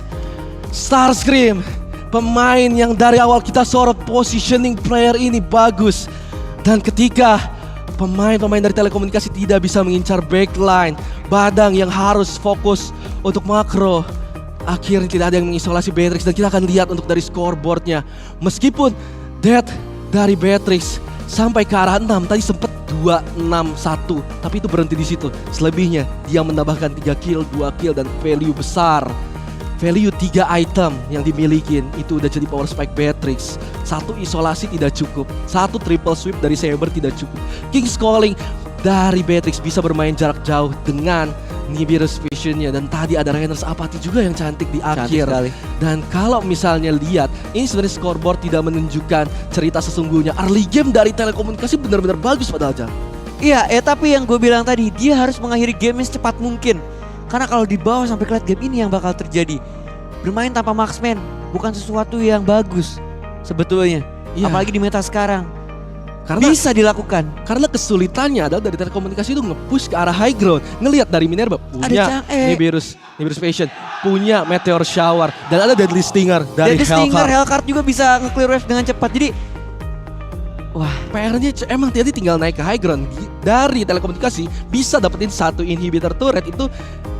Starscream, pemain yang dari awal kita sorot positioning player ini bagus. Dan ketika pemain-pemain dari telekomunikasi tidak bisa mengincar backline, Badang yang harus fokus untuk makro, akhirnya tidak ada yang mengisolasi Beatrix. Dan kita akan lihat untuk dari scoreboardnya, meskipun death dari Beatrix sampai ke arah 6 tadi sempat 2-6-1, tapi itu berhenti di situ. Selebihnya dia menambahkan 3 kill, 2 kill dan value besar. Value 3 item yang dimiliki itu udah jadi power spike Beatrix. 1 isolasi tidak cukup, 1 triple sweep dari Saber tidak cukup. King's Calling dari Beatrix bisa bermain jarak jauh dengan Nibiru's Vision-nya. Dan tadi ada Rainer's Apathy juga yang cantik di akhir. sekali. Dan kalau misalnya lihat, ini sebenarnya scoreboard tidak menunjukkan cerita sesungguhnya. Early game dari telekomunikasi benar-benar bagus padahal Jal. Iya, tapi yang gue bilang tadi, dia harus mengakhiri game secepat mungkin. Karena kalau di bawah sampai ke late game ini yang bakal terjadi. Bermain tanpa marksman bukan sesuatu yang bagus sebetulnya. Iya. Apalagi di meta sekarang. Karena Bisa dilakukan. Karena kesulitannya adalah dari telekomunikasi itu nge-push ke arah high ground. Ngelihat dari Minerva punya Nibiru's Vision, punya Meteor Shower, dan ada Deadly Stinger dari Jadi Stinger, Hellcard. Hellcard juga bisa nge-clear wave dengan cepat. Jadi wah, PR-nya emang tadi tinggal naik ke high ground. Dari telekomunikasi bisa dapetin 1 inhibitor turret itu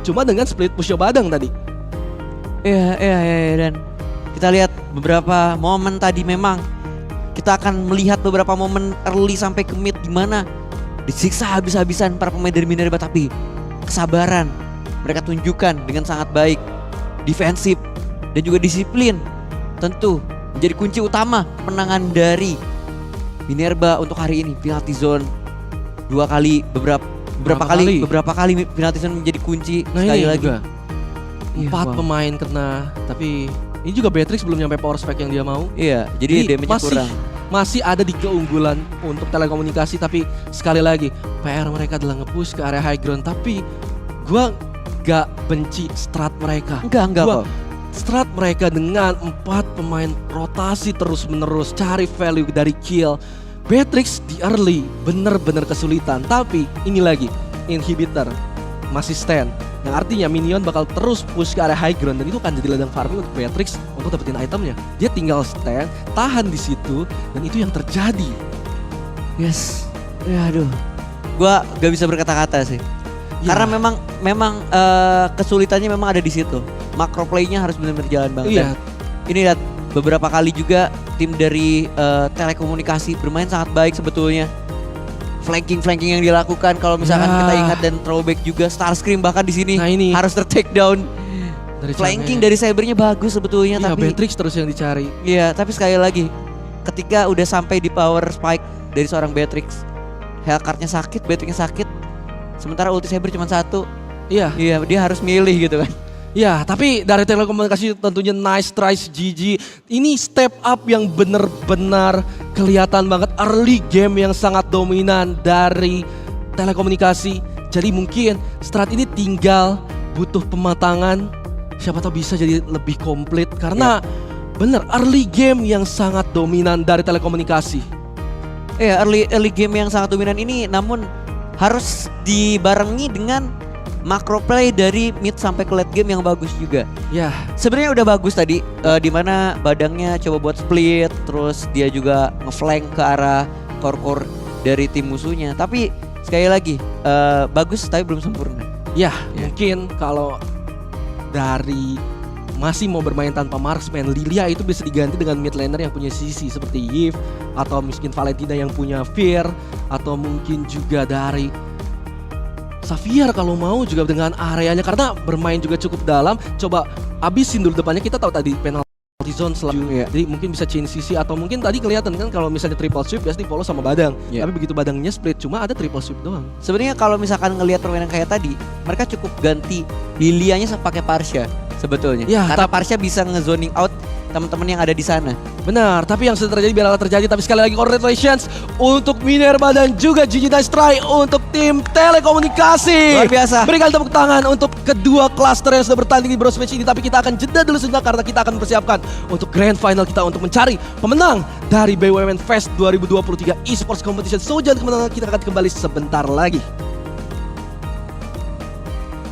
cuma dengan split push Badang tadi. iya, dan kita lihat beberapa momen tadi memang kita akan melihat beberapa momen early sampai ke mid di mana disiksa habis-habisan para pemain dari Minerva, tapi kesabaran mereka tunjukkan dengan sangat baik. Defensif dan juga disiplin tentu menjadi kunci utama kemenangan dari Minerva untuk hari ini. Penalty zone 2 kali, beberapa kali penalty zone menjadi kunci. Nah sekali ini lagi. juga Iya, 4 wow. pemain kena, tapi ini juga Beatrix belum nyampe power spike yang dia mau. Iya, jadi damage-nya kurang. Masih ada di keunggulan untuk telekomunikasi, tapi sekali lagi PR mereka adalah nge-push ke area high ground. Tapi gua gak benci strat mereka. Enggak Gua kok. strat mereka dengan 4 pemain rotasi terus menerus cari value dari kill. Beatrix di early bener-bener kesulitan, tapi ini lagi inhibitor masih stand, yang artinya minion bakal terus push ke area high ground, dan itu akan jadi ladang farming untuk Beatrix untuk dapetin itemnya. Dia tinggal stand, tahan di situ, dan itu yang terjadi. Yes. Ya aduh. Gua gak bisa berkata-kata sih. Ya. Karena memang kesulitannya memang ada di situ. Macro play-nya harus benar-benar jalan banget. Iya. Dan ini lihat beberapa kali juga tim dari telekomunikasi bermain sangat baik sebetulnya. Flanking yang dilakukan kalau misalkan Ya. kita ingat, dan throwback juga Starscream bahkan di sini Nah, ini. harus ter-take down. Dari Flanking caranya. dari Sabernya bagus sebetulnya, Iya, tapi Beatrix terus yang dicari. iya, tapi sekali lagi ketika udah sampai di power spike dari seorang Beatrix, Hellcard-nya sakit, Beatrix-nya sakit, sementara ulti Saber cuma 1. Iya. Iya, dia harus milih gitu kan. Ya, tapi dari telekomunikasi tentunya nice tries GG. Ini step up yang benar-benar kelihatan banget, early game yang sangat dominan dari telekomunikasi. Jadi mungkin strat ini tinggal butuh pematangan. Siapa tahu bisa jadi lebih komplit karena bener early game yang sangat dominan dari telekomunikasi. Iya, early game yang sangat dominan ini namun harus dibarengi dengan macro play dari mid sampai ke late game yang bagus juga. Ya, Sebenarnya udah bagus tadi di mana Badangnya coba buat split, terus dia juga ngeflank ke arah core dari tim musuhnya. Tapi sekali lagi bagus tapi belum sempurna. ya mungkin kalau dari masih mau bermain tanpa marksman, Lilia itu bisa diganti dengan mid laner yang punya CC seperti Yves, atau mungkin Valentina yang punya Fear, atau mungkin juga dari Xavier kalau mau juga dengan areanya, karena bermain juga cukup dalam. Coba abisin dulu depannya, kita tahu tadi penalty zone selalu. Jadi mungkin bisa chain CC, atau mungkin tadi kelihatan kan kalau misalnya triple sweep biasanya di follow sama Badang. Tapi begitu Badangnya split cuma ada triple sweep doang. Sebenarnya kalau misalkan ngelihat permainan kayak tadi, mereka cukup ganti Lilianya pakai Parsha sebetulnya. Ya, Karena Parsha bisa nge-zoning out teman-teman yang ada di sana. Benar, tapi yang sudah terjadi biarlah terjadi. Tapi sekali lagi congratulations untuk Minerva dan juga GG Nice Try untuk tim telekomunikasi. Luar biasa. Berikan tepuk tangan untuk kedua klaster yang sudah bertanding di Bros Match ini. Tapi kita akan jeda dulu sebentar karena kita akan mempersiapkan untuk Grand Final kita untuk mencari pemenang dari BUMN Fest 2023 Esports Competition. So jangan kemana-mana, kita akan kembali sebentar lagi.